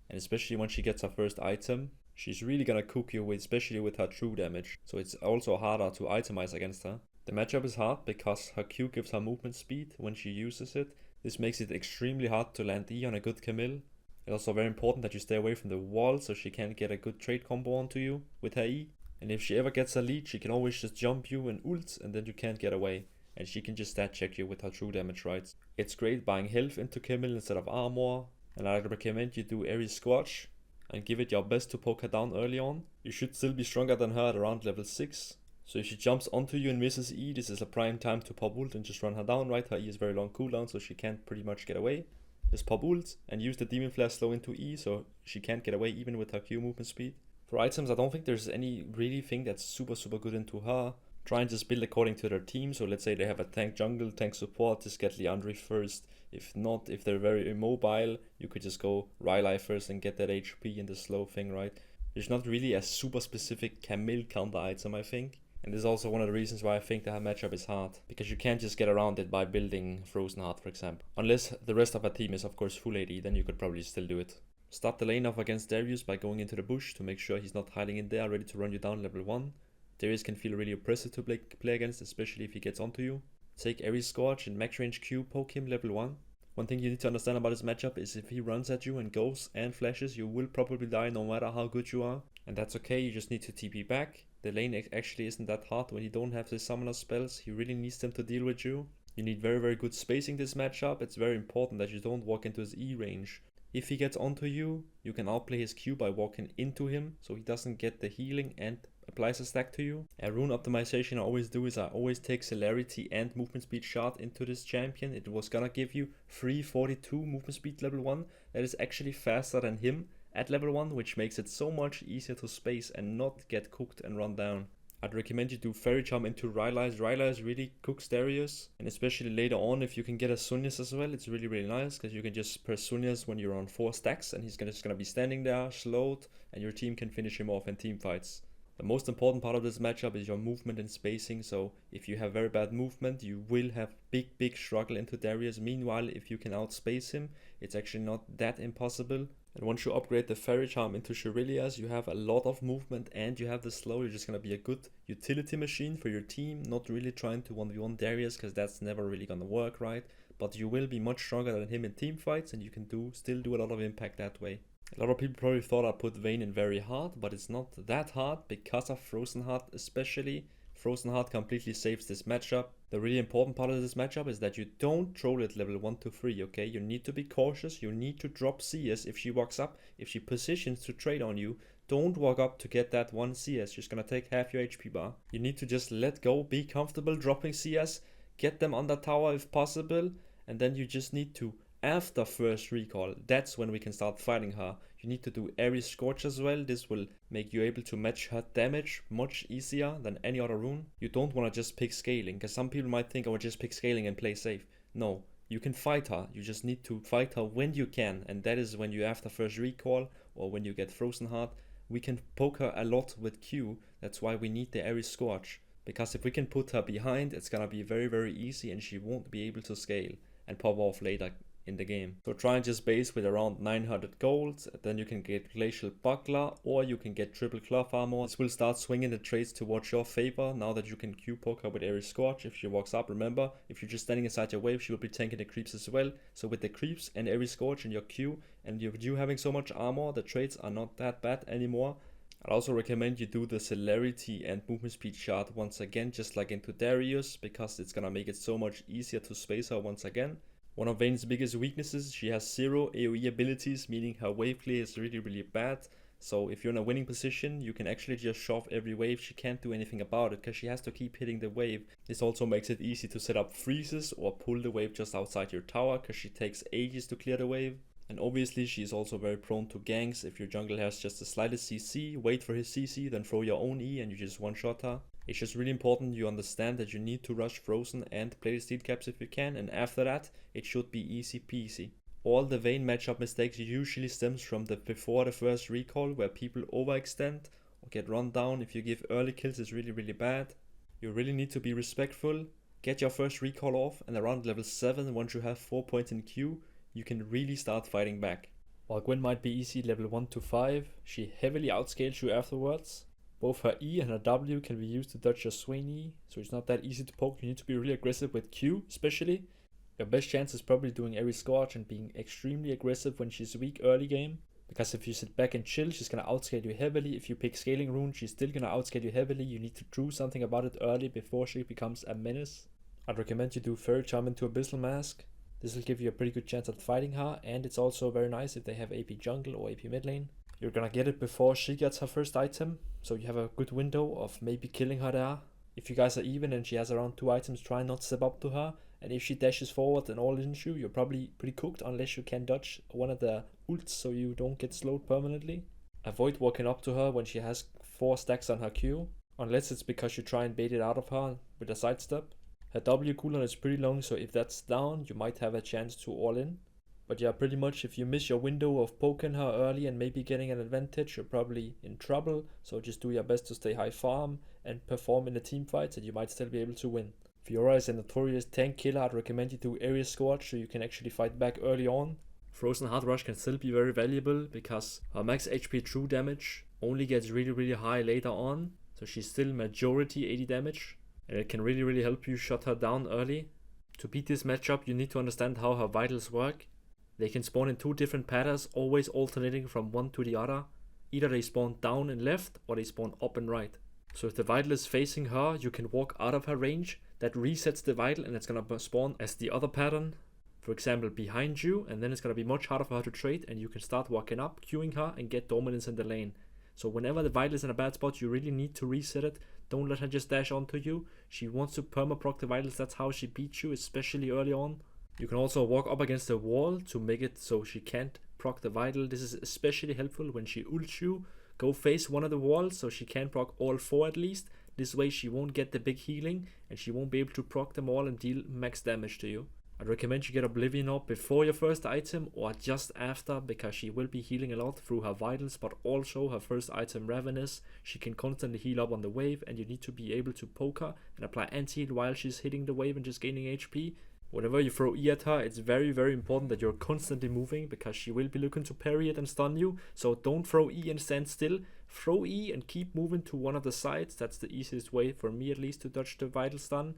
and especially when she gets her first item, she's really gonna cook you, especially with her true damage, so it's also harder to itemize against her. The matchup is hard because her Q gives her movement speed when she uses it. This makes it extremely hard to land E on a good Camille. It's also very important that you stay away from the wall so she can't get a good trade combo onto you with her E. And if she ever gets a lead, she can always just jump you and ult, and then you can't get away. And she can just stat check you with her true damage, right? It's great buying health into Camille instead of armor, and I'd recommend you do Ares Scorch and give it your best to poke her down early on. You should still be stronger than her at around level 6. So if she jumps onto you and misses E, this is a prime time to pop ult and just run her down, right? Her E is very long cooldown, so she can't pretty much get away. Just pop ult and use the Demon Flare slow into E, so she can't get away even with her Q movement speed. For items, I don't think there's any really thing that's super good into her. Try and just build according to their team. So let's say they have a tank jungle, tank support, just get Liandry first. If not, if they're very immobile, you could just go Rylai first and get that HP and the slow thing, right? There's not really a super specific Camille counter item, I think. And this is also one of the reasons why I think that her matchup is hard, because you can't just get around it by building Frozen Heart, for example. Unless the rest of her team is of course full AD, then you could probably still do it. Start the lane off against Darius by going into the bush to make sure he's not hiding in there ready to run you down level 1. Darius can feel really oppressive to play against, especially if he gets onto you. Take Ares Scorch and max range Q poke him level 1. One thing you need to understand about this matchup is if he runs at you and goes and flashes, you will probably die no matter how good you are. And that's okay, you just need to TP back. The lane actually isn't that hard when you don't have the summoner spells. He really needs them to deal with you. You need very good spacing this matchup. It's very important that you don't walk into his E range. If he gets onto you, you can outplay his Q by walking into him so he doesn't get the healing and applies a stack to you. A rune optimization I always do is I always take celerity and movement speed shard into this champion. It was gonna give you 342 movement speed level 1. That is actually faster than him at level 1, which makes it so much easier to space and not get cooked and run down. I'd recommend you do Fairy Charm into Rylai's. Rylai's really cooks Darius, and especially later on if you can get a Sunyas as well, it's really nice because you can just press Sunyas when you're on 4 stacks and he's just gonna be standing there, slowed, and your team can finish him off in team fights. The most important part of this matchup is your movement and spacing, so if you have very bad movement, you will have big struggle into Darius. Meanwhile, if you can outspace him, it's actually not that impossible. And once you upgrade the Fairy Charm into Shurilias, you have a lot of movement and you have the slow. You're just going to be a good utility machine for your team, not really trying to 1v1 Darius because that's never really going to work, right? But you will be much stronger than him in team fights and you can still do a lot of impact that way. A lot of people probably thought I put Vayne in very hard, but it's not that hard because of Frozen Heart especially. Frozen Heart completely saves this matchup. The really important part of this matchup is that you don't troll at level 1 to 3, okay? You need to be cautious, you need to drop CS if she walks up, if she positions to trade on you. Don't walk up to get that 1 CS, she's gonna take half your HP bar. You need to just let go, be comfortable dropping CS, get them on the tower if possible, and then you just need to, after first recall, that's when we can start fighting her. You need to do Ares Scorch as well. This will make you able to match her damage much easier than any other rune. You don't want to just pick scaling, because some people might think I would just pick scaling and play safe. No, you can fight her. You just need to fight her when you can, and that is when you after first recall or when you get Frozen Heart. We can poke her a lot with Q. That's why we need the Ares Scorch, because if we can put her behind, it's gonna be very easy and she won't be able to scale and pop off later in the game. So try and just base with around 900 gold, then you can get Glacial Buckler or you can get Triple Cloth Armor. This will start swinging the trades towards your favor now that you can Q poke her with Ares Scorch. If she walks up, remember, if you're just standing inside your wave, she will be tanking the creeps as well. So with the creeps and Ares Scorch in your Q and you having so much armor, the trades are not that bad anymore. I'd also recommend you do the celerity and movement speed shard once again, just like into Darius, because it's gonna make it so much easier to space her once again. One of Vayne's biggest weaknesses, she has 0 AoE abilities, meaning her wave clear is really bad. So if you're in a winning position, you can actually just shove every wave. She can't do anything about it because she has to keep hitting the wave. This also makes it easy to set up freezes or pull the wave just outside your tower because she takes ages to clear the wave. And obviously she is also very prone to ganks. If your jungle has just the slightest CC, wait for his CC, then throw your own E and you just one-shot her. It's just really important you understand that you need to rush Frozen and play the steel caps if you can, and after that it should be easy peasy. All the Vayne matchup mistakes usually stems from before the first recall, where people overextend or get run down. If you give early kills, it's really bad. You really need to be respectful, get your first recall off, and around level 7, once you have 4 points in Q, you can really start fighting back. While Gwen might be easy level 1 to 5, she heavily outscales you afterwards. Both her E and her W can be used to dodge your Swain E, so it's not that easy to poke. You need to be really aggressive with Q especially. Your best chance is probably doing Ares Scorch and being extremely aggressive when she's weak early game. Because if you sit back and chill, she's gonna outscale you heavily. If you pick scaling rune, she's still gonna outscale you heavily. You need to do something about it early before she becomes a menace. I'd recommend you do Fairy Charm into Abyssal Mask. This will give you a pretty good chance at fighting her, and it's also very nice if they have AP jungle or AP mid lane. You're gonna get it before she gets her first item, so you have a good window of maybe killing her there. If you guys are even and she has around 2 items, try not to step up to her, and if she dashes forward and all into you, you're probably pretty cooked unless you can dodge one of the ults so you don't get slowed permanently. Avoid walking up to her when she has 4 stacks on her Q, unless it's because you try and bait it out of her with a sidestep. Her W cooldown is pretty long, so if that's down, you might have a chance to all in. But yeah, pretty much if you miss your window of poking her early and maybe getting an advantage, you're probably in trouble. So just do your best to stay high farm and perform in the team fights, and you might still be able to win. Fiora is a notorious tank killer. I'd recommend you do Ares Scorch so you can actually fight back early on. Frozen Heart Rush can still be very valuable because her max HP true damage only gets really high later on. So she's still majority 80 damage. And it can really help you shut her down early. To beat this matchup, you need to understand how her vitals work. They can spawn in 2 different patterns, always alternating from one to the other. Either they spawn down and left, or they spawn up and right. So if the vital is facing her, you can walk out of her range. That resets the vital and it's gonna spawn as the other pattern. For example, behind you, and then it's gonna be much harder for her to trade, and you can start walking up, queuing her, and get dominance in the lane. So whenever the vital is in a bad spot, you really need to reset it. Don't let her just dash onto you. She wants to perma-proc the vitals, that's how she beats you, especially early on. You can also walk up against the wall to make it so she can't proc the vital. This is especially helpful when she ults you. Go face one of the walls so she can proc all 4 at least. This way she won't get the big healing and she won't be able to proc them all and deal max damage to you. I'd recommend you get Oblivion up before your first item or just after, because she will be healing a lot through her vitals, but also her first item Ravenous. She can constantly heal up on the wave and you need to be able to poke her and apply anti-heal while she's hitting the wave and just gaining HP. Whenever you throw E at her, it's very important that you're constantly moving, because she will be looking to parry it and stun you. So don't throw E and stand still. Throw E and keep moving to one of the sides. That's the easiest way, for me at least, to dodge the vital stun.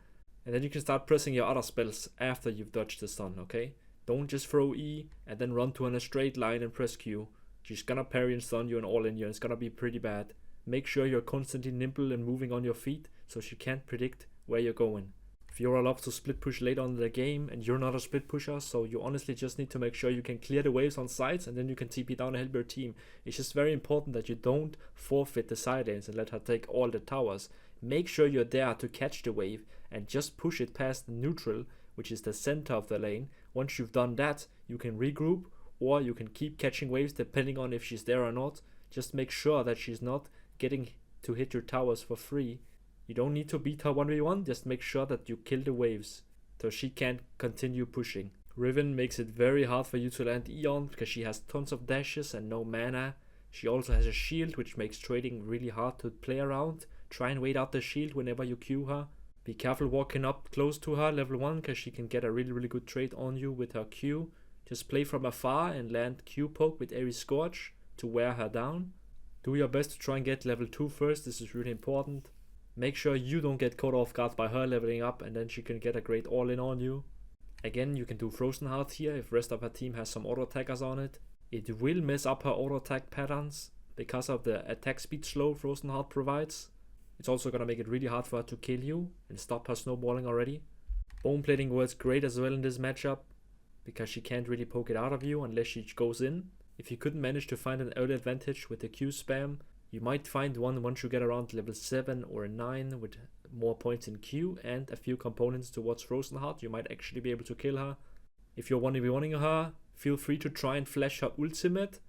And then you can start pressing your other spells after you've dodged the stun, okay? Don't just throw E and then run to her in a straight line and press Q. She's gonna parry and stun you and all in you, and it's gonna be pretty bad. Make sure you're constantly nimble and moving on your feet so she can't predict where you're going. Fiora loves to split push late on in the game, and you're not a split pusher, so you honestly just need to make sure you can clear the waves on sides, and then you can TP down and help your team. It's just very important that you don't forfeit the side lanes and let her take all the towers. Make sure you're there to catch the wave and just push it past the neutral, which is the center of the lane. Once you've done that, you can regroup, or you can keep catching waves depending on if she's there or not. Just make sure that she's not getting to hit your towers for free. You don't need to beat her 1v1, just make sure that you kill the waves so she can't continue pushing. Riven makes it very hard for you to land Eon because she has tons of dashes and no mana. She also has a shield, which makes trading really hard to play around. Try and wait out the shield whenever you queue her. Be careful walking up close to her level 1, because she can get a really good trade on you with her Q. Just play from afar and land Q poke with Ares Scorch to wear her down. Do your best to try and get level 2 first, this is really important. Make sure you don't get caught off guard by her leveling up, and then she can get a great all-in on you. Again, you can do Frozen Heart here if the rest of her team has some auto-attackers on it. It will mess up her auto-attack patterns because of the attack speed slow Frozen Heart provides. It's also gonna make it really hard for her to kill you and stop her snowballing already. Bone plating works great as well in this matchup, because she can't really poke it out of you unless she goes in. If you couldn't manage to find an early advantage with the Q spam, you might find one once you get around level 7 or 9 with more points in Q and a few components towards Frozen Heart. You might actually be able to kill her. If you're 1v1ing her, feel free to try and flash her ultimate.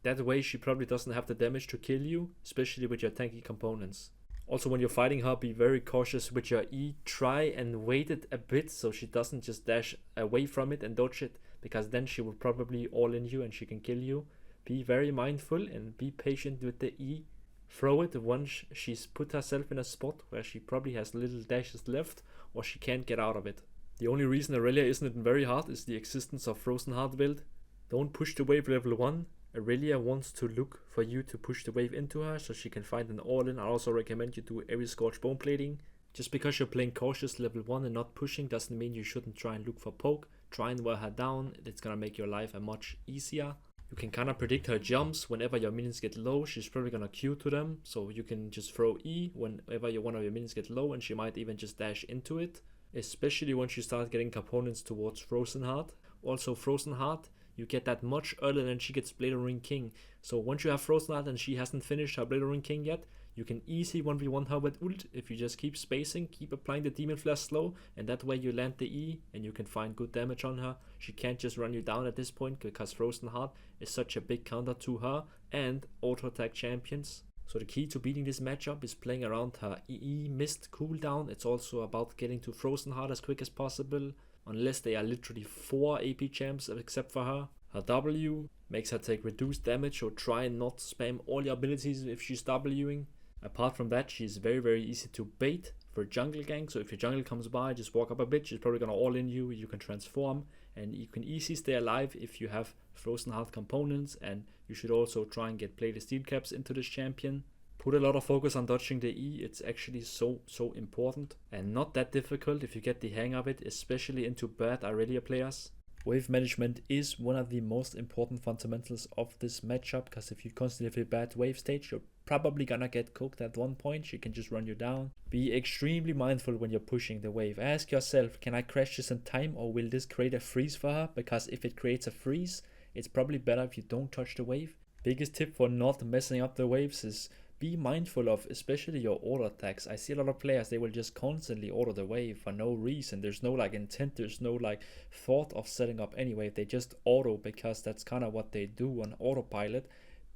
That way she probably doesn't have the damage to kill you, especially with your tanky components. Also, when you're fighting her, be very cautious with your E. Try and wait it a bit so she doesn't just dash away from it and dodge it, because then she will probably all in you and she can kill you. Be very mindful and be patient with the E. Throw it once she's put herself in a spot where she probably has little dashes left or she can't get out of it. The only reason Aurelia isn't very hard is the existence of Frozen Heart build. Don't push the wave level 1. Aurelia wants to look for you to push the wave into her so she can find an all-in. I also recommend you do Ares Scorch bone plating. Just because you're playing cautious level 1 and not pushing doesn't mean you shouldn't try and look for poke. Try and wear her down, it's gonna make your life much easier. You can kinda predict her jumps. Whenever your minions get low, she's probably gonna Q to them, so you can just throw E whenever one of your minions get low, and she might even just dash into it. Especially once you start getting components towards Frozen Heart. Also Frozen Heart, you get that much earlier than she gets Blade of Ring King. So once you have Frozen Heart and she hasn't finished her Blade of Ring King yet, you can easily 1v1 her with ult if you just keep spacing, keep applying the Demon Flash slow, and that way you land the E and you can find good damage on her. She can't just run you down at this point because Frozen Heart is such a big counter to her and auto attack champions. So the key to beating this matchup is playing around her EE mist cooldown. It's also about getting to Frozen Heart as quick as possible, unless they are literally 4 AP champs except for her. Her W makes her take reduced damage, so try and not spam all your abilities if she's Wing. Apart from that, she's very easy to bait for jungle gank, so if your jungle comes by, just walk up a bit, she's probably gonna all in you, you can transform, and you can easily stay alive if you have Frozen Heart components, and you should also try and get plated steel caps into this champion. Put a lot of focus on dodging the E. It's actually so important and not that difficult if you get the hang of it, especially into bad Irelia players. Wave management is one of the most important fundamentals of this matchup, because if you constantly have a bad wave stage, you're probably gonna get cooked at one point. She can just run you down. Be extremely mindful when you're pushing the wave. Ask yourself, can I crash this in time, or will this create a freeze for her? Because if it creates a freeze, it's probably better if you don't touch the wave. Biggest tip for not messing up the waves is be mindful of especially your auto attacks. I see a lot of players, they will just constantly auto the wave for no reason. There's no like intent, there's no like thought of setting up any wave. They just auto because that's kind of what they do on autopilot.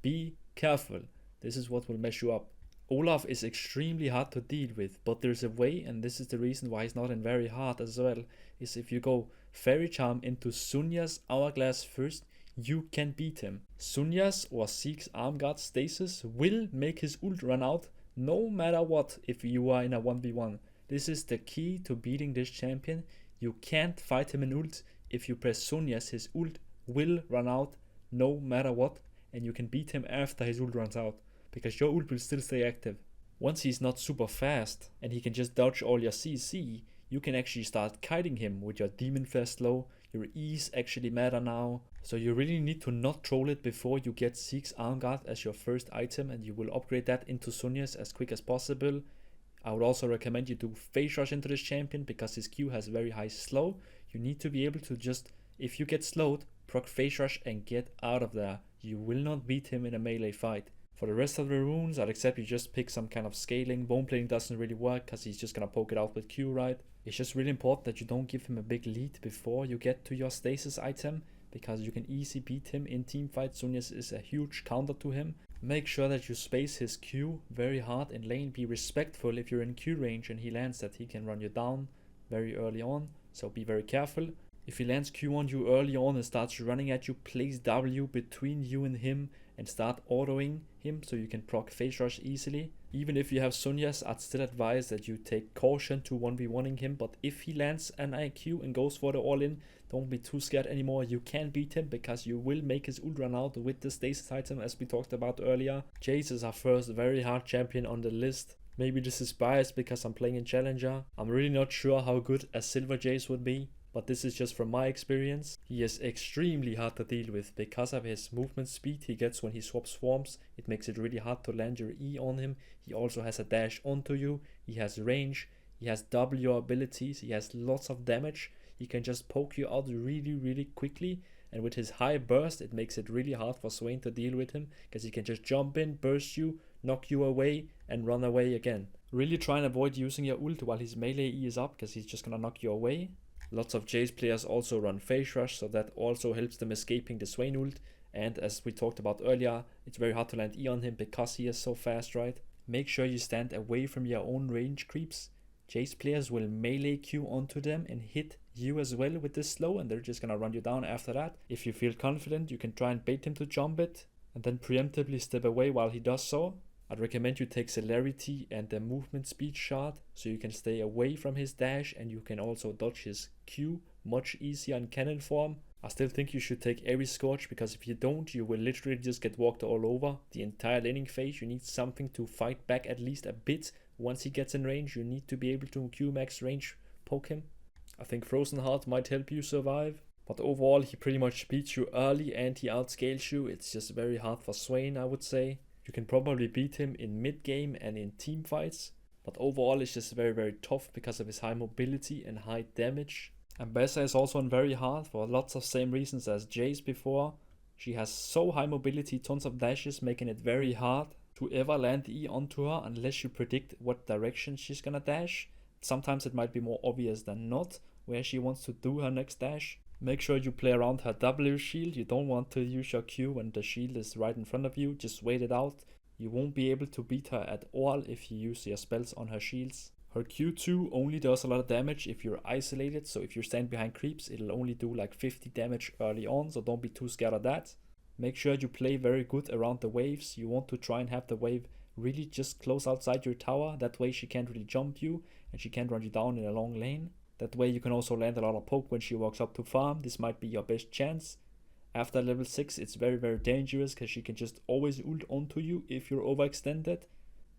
Be careful. This is what will mess you up. Olaf is extremely hard to deal with, but there's a way, and this is the reason why he's not in very hard as well, is if you go Fairy Charm into Sunya's Hourglass first, you can beat him. Sunya's or Zeke's Armguard stasis will make his ult run out no matter what if you are in a 1v1. This is the key to beating this champion. You can't fight him in ult. If you press Sunya's, his ult will run out no matter what, and you can beat him after his ult runs out, because your ult will still stay active. Once he's not super fast and he can just dodge all your CC, you can actually start kiting him with your Demon Fast low. Your E's actually matter now. So you really need to not troll it before you get Zeke's Armguard as your first item, and you will upgrade that into Sunya's as quick as possible. I would also recommend you do Phase Rush into this champion because his Q has very high slow. You need to be able to just, if you get slowed, proc Phase Rush and get out of there. You will not beat him in a melee fight. For the rest of the runes, I'd accept you just pick some kind of scaling. Bone plating doesn't really work because he's just gonna poke it out with Q, right? It's just really important that you don't give him a big lead before you get to your stasis item, because you can easily beat him in team fights. Sunya's is a huge counter to him. Make sure that you space his Q very hard in lane. Be respectful if you're in Q range and he lands that he can run you down very early on, so be very careful. If he lands Q on you early on and starts running at you, place W between you and him and start autoing him so you can proc Phase Rush easily. Even if you have Sunya's, I'd still advise that you take caution to 1v1ing him, but if he lands an IQ and goes for the all-in, don't be too scared anymore. You can beat him because you will make his ult run out with the stasis item, as we talked about earlier. Jace is our first very hard champion on the list. Maybe this is biased because I'm playing in Challenger. I'm really not sure how good a Silver Jace would be, but this is just from my experience. He is extremely hard to deal with because of his movement speed he gets when he swaps forms. It makes it really hard to land your E on him. He also has a dash onto you. He has range. He has W abilities. He has lots of damage. He can just poke you out really quickly. And with his high burst, it makes it really hard for Swain to deal with him, because he can just jump in, burst you, knock you away, and run away again. Really try and avoid using your ult while his melee E is up, because he's just gonna knock you away. Lots of Jace players also run Phase Rush, so that also helps them escaping the Swain ult. And as we talked about earlier, it's very hard to land E on him because he is so fast, right? Make sure you stand away from your own range creeps. Jace players will melee Q onto them and hit you as well with this slow, and they're just gonna run you down after that. If you feel confident, you can try and bait him to jump it and then preemptively step away while he does so. I'd recommend you take celerity and the movement speed shard so you can stay away from his dash, and you can also dodge his Q much easier in cannon form. I still think you should take Ares Scorch, because if you don't, you will literally just get walked all over the entire laning phase. You need something to fight back at least a bit. Once he gets in range, you need to be able to Q max range poke him. I think Frozen Heart might help you survive, but overall he pretty much beats you early and he outscales you. It's just very hard for Swain, I would say. You can probably beat him in mid game and in team fights, but overall it's just very tough because of his high mobility and high damage. And Bessa is also on very hard for lots of same reasons as Jace before. She has so high mobility, tons of dashes, making it very hard to ever land E onto her unless you predict what direction she's gonna dash. Sometimes it might be more obvious than not where she wants to do her next dash. Make sure you play around her W shield. You don't want to use your Q when the shield is right in front of you. Just wait it out. You won't be able to beat her at all if you use your spells on her shields. Her Q2 only does a lot of damage if you're isolated, so if you stand behind creeps, it'll only do like 50 damage early on, so don't be too scared of that. Make sure you play very good around the waves. You want to try and have the wave really just close outside your tower. That way she can't really jump you and she can't run you down in a long lane. That way you can also land a lot of poke when she walks up to farm. This might be your best chance. After level 6 it's very dangerous because she can just always ult onto you if you're overextended.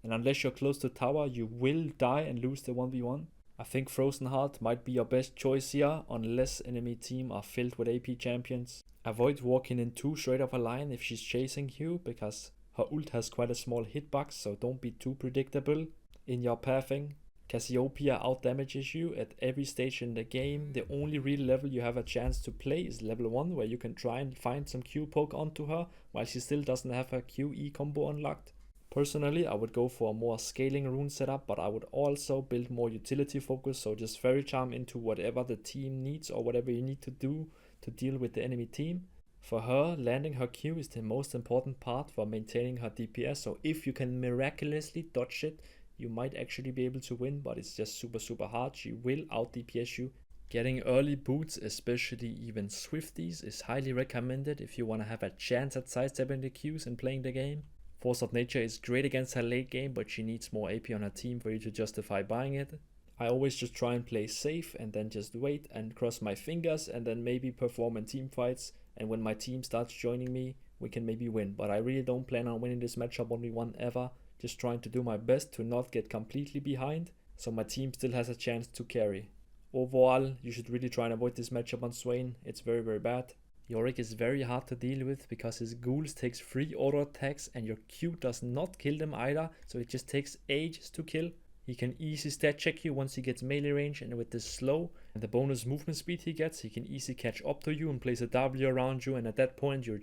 and unless you're close to tower, you will die and lose the 1v1. I think Frozen Heart might be your best choice here, unless enemy team are filled with AP champions. Avoid walking in too straight of a line if she's chasing you, because her ult has quite a small hitbox, so don't be too predictable in your pathing. Cassiopeia outdamages you at every stage in the game. The only real level you have a chance to play is level 1, where you can try and find some Q poke onto her, while she still doesn't have her QE combo unlocked. Personally, I would go for a more scaling rune setup, but I would also build more utility focus, so just Fairy Charm into whatever the team needs or whatever you need to do to deal with the enemy team. For her, landing her Q is the most important part for maintaining her DPS, so if you can miraculously dodge it, you might actually be able to win, but it's just super hard. She will out DPS you. Getting early boots, especially even Swifties, is highly recommended if you want to have a chance at sidestepping the Qs and playing the game. Force of Nature is great against her late game, but she needs more AP on her team for you to justify buying it. I always just try and play safe and then just wait and cross my fingers and then maybe perform in team fights, and when my team starts joining me, we can maybe win. But I really don't plan on winning this matchup 1v1 ever. Just trying to do my best to not get completely behind, so my team still has a chance to carry. Overall, you should really try and avoid this matchup on Swain. It's very bad. Yorick is very hard to deal with because his ghouls takes 3 auto attacks and your Q does not kill them either, so it just takes ages to kill. He can easily stat check you once he gets melee range, and with this slow and the bonus movement speed he gets, he can easily catch up to you and place a W around you, and at that point your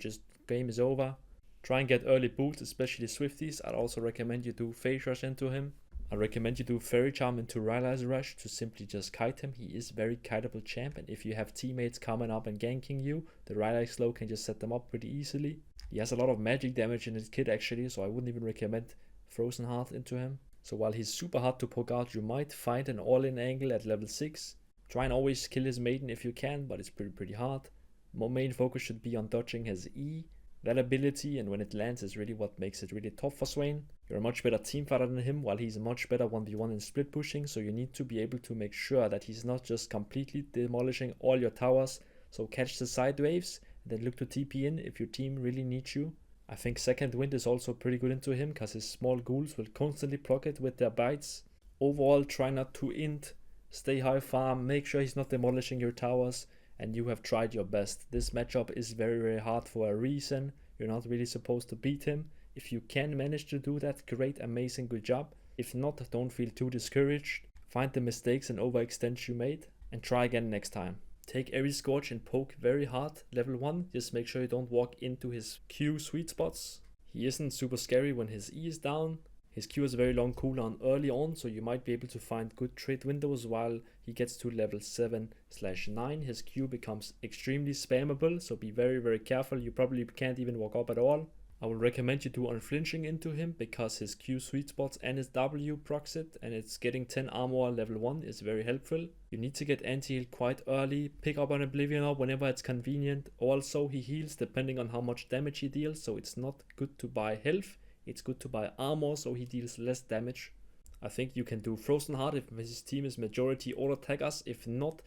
game is over. Try and get early boots, especially Swifties. I'd also recommend you do Phase Rush into him. I recommend you do Fairy Charm into Rylai's Rush to simply just kite him. He is very kiteable champ, and if you have teammates coming up and ganking you, the Rylai slow can just set them up pretty easily. He has a lot of magic damage in his kit actually, so I wouldn't even recommend Frozen Heart into him. So while he's super hard to poke out, you might find an all-in angle at level 6. Try and always kill his maiden if you can, but it's pretty hard. More main focus should be on dodging his E. That ability, and when it lands, is really what makes it really tough for Swain. You're a much better team fighter than him, while he's much better 1v1 in split pushing, so you need to be able to make sure that he's not just completely demolishing all your towers. So catch the side waves, and then look to TP in if your team really needs you. I think Second Wind is also pretty good into him, because his small ghouls will constantly proc it with their bites. Overall, try not to int, stay high farm, make sure he's not demolishing your towers, and you have tried your best. This matchup is very hard for a reason. You're not really supposed to beat him. If you can manage to do that, great, amazing, good job. If not, don't feel too discouraged. Find the mistakes and overextents you made, and try again next time. Take every Scorch and poke very hard, level 1. Just make sure you don't walk into his Q sweet spots. He isn't super scary when his E is down. His Q has a very long cooldown early on, so you might be able to find good trade windows while he gets to level 7/9. His Q becomes extremely spammable, so be very careful. You probably can't even walk up at all. I would recommend you do Unflinching into him, because his Q sweet spots and his W procs it, and it's getting 10 armor level 1 is very helpful. You need to get anti-heal quite early, pick up an Oblivion Orb whenever it's convenient. Also, he heals depending on how much damage he deals, so it's not good to buy health. It's good to buy armor so he deals less damage. I think you can do Frozen Heart if his team is majority auto attackers. If not,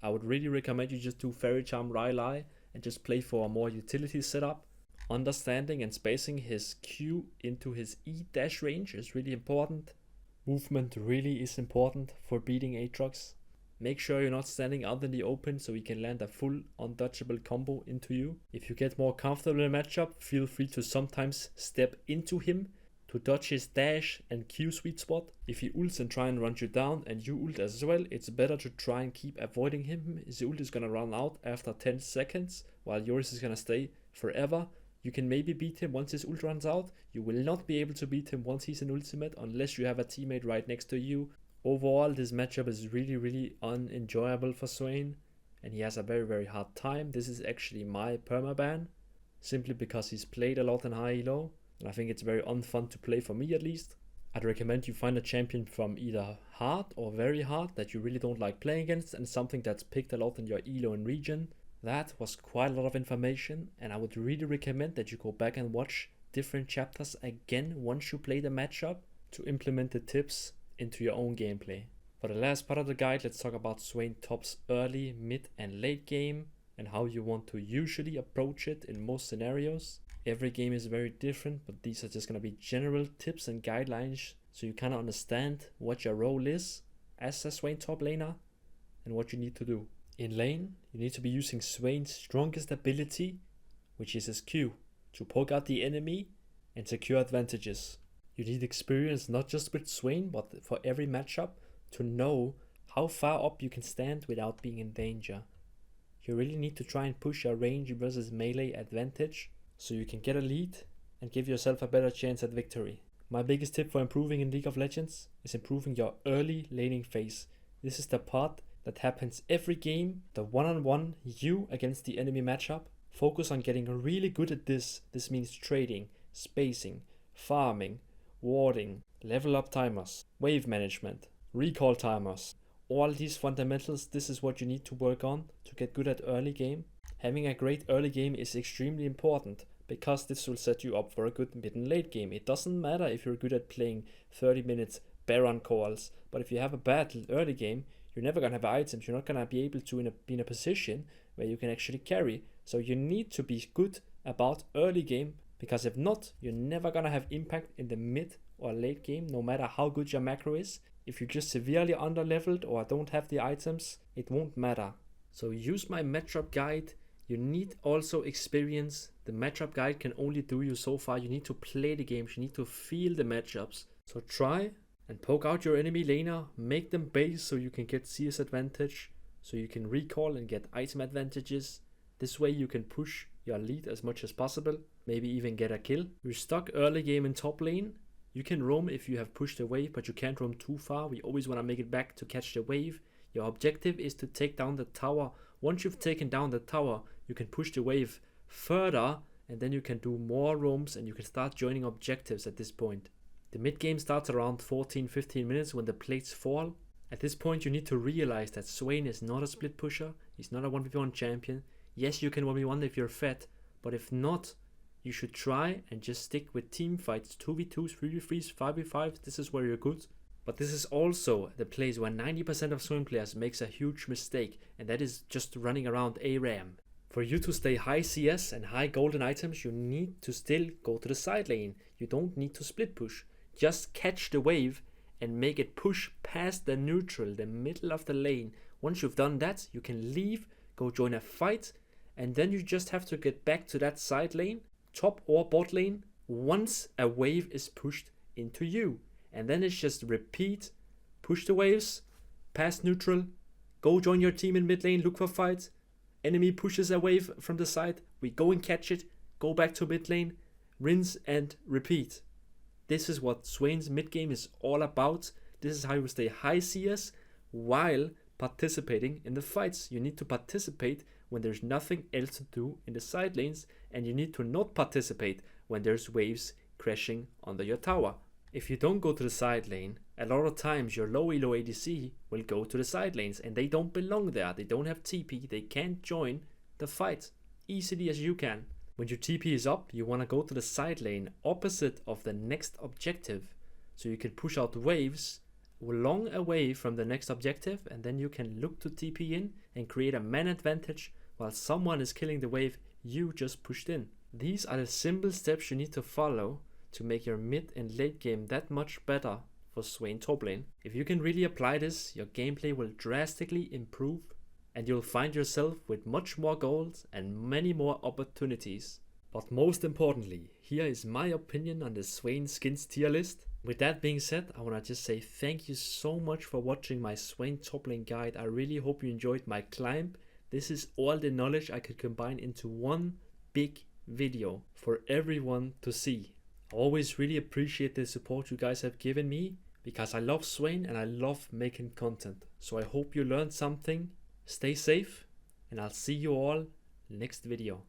I would really recommend you just do Fairy Charm Rylai and just play for a more utility setup. Understanding and spacing his Q into his E dash range is really important. Movement really is important for beating Aatrox. Make sure you're not standing out in the open so he can land a full undodgeable combo into you. If you get more comfortable in a matchup, feel free to sometimes step into him to dodge his dash and Q sweet spot. If he ults and try and run you down and you ult as well, it's better to try and keep avoiding him. His ult is gonna run out after 10 seconds, while yours is gonna stay forever. You can maybe beat him once his ult runs out. You will not be able to beat him once he's in ultimate unless you have a teammate right next to you. Overall, this matchup is really unenjoyable for Swain, and he has a very hard time. This is actually my permaban, simply because he's played a lot in high elo, and I think it's very unfun to play for me at least. I'd recommend you find a champion from either hard or very hard that you really don't like playing against, and something that's picked a lot in your elo and region. That was quite a lot of information, and I would really recommend that you go back and watch different chapters again once you play the matchup to implement the tips into your own gameplay. For the last part of the guide, let's talk about Swain top's early, mid and late game. and how you want to usually approach it in most scenarios. Every game is very different, but these are just going to be general tips and guidelines so you kind of understand what your role is as a Swain top laner and what you need to do. In lane, you need to be using Swain's strongest ability, which is his Q, to poke out the enemy and secure advantages. You need experience not just with Swain, but for every matchup to know how far up you can stand without being in danger. You really need to try and push your range versus melee advantage so you can get a lead and give yourself a better chance at victory. My biggest tip for improving in League of Legends is improving your early laning phase. This is the part that happens every game, the one-on-one you against the enemy matchup. Focus on getting really good at this. This means trading, spacing, farming, warding, level up timers, wave management, recall timers. All these fundamentals, this is what you need to work on to get good at early game. Having a great early game is extremely important because this will set you up for a good mid and late game. It doesn't matter if you're good at playing 30 minutes Baron calls, but if you have a bad early game, you're never going to have items. You're not going to be able to be in a position where you can actually carry. So you need to be good about early game, because if not, you're never going to have impact in the mid or late game, no matter how good your macro is. If you're just severely under-leveled or don't have the items, it won't matter. So use my matchup guide. You need also experience. The matchup guide can only do you so far. You need to play the games. You need to feel the matchups. So try and poke out your enemy laner. Make them base so you can get CS advantage. So you can recall and get item advantages. This way you can push your lead as much as possible. Maybe even get a kill. You're stuck early game in top lane. You can roam if you have pushed the wave, but you can't roam too far. We always want to make it back to catch the wave. Your objective is to take down the tower. Once you've taken down the tower, you can push the wave further, and then you can do more roams and you can start joining objectives at this point. The mid game starts around 14-15 minutes when the plates fall. At this point you need to realize that Swain is not a split pusher. He's not a 1v1 champion. Yes, you can 1v1 if you're fed, but if not, you should try and just stick with team fights, 2v2s, 3v3s, 5v5s. This is where you're good. But this is also the place where 90% of Swain players makes a huge mistake, and that is just running around ARAM. For you to stay high CS and high golden items, you need to still go to the side lane. You don't need to split push. Just catch the wave and make it push past the neutral, the middle of the lane. Once you've done that, you can leave, go join a fight, and then you just have to get back to that side lane, top or bot lane, once a wave is pushed into you. And then it's just repeat, push the waves, past neutral, go join your team in mid lane, look for fights. Enemy pushes a wave from the side, we go and catch it, go back to mid lane, rinse and repeat. This is what Swain's mid game is all about. This is how you stay high CS while participating in the fights. You need to participate when there's nothing else to do in the side lanes, and you need to not participate when there's waves crashing under your tower. If you don't go to the side lane, a lot of times your low elo ADC will go to the side lanes and they don't belong there. They don't have TP, they can't join the fight easily as you can. When your TP is up, you want to go to the side lane opposite of the next objective, so you can push out waves long away from the next objective, and then you can look to TP in and create a man advantage while someone is killing the wave you just pushed in. These are the simple steps you need to follow to make your mid and late game that much better for Swain top lane. If you can really apply this, your gameplay will drastically improve and you'll find yourself with much more goals and many more opportunities. But most importantly, here is my opinion on the Swain skins tier list. With that being said, I want to just say thank you so much for watching my Swain top lane guide. I really hope you enjoyed my climb. This is all the knowledge I could combine into one big video for everyone to see. I always really appreciate the support you guys have given me, because I love Swain and I love making content. So I hope you learned something. Stay safe, and I'll see you all next video.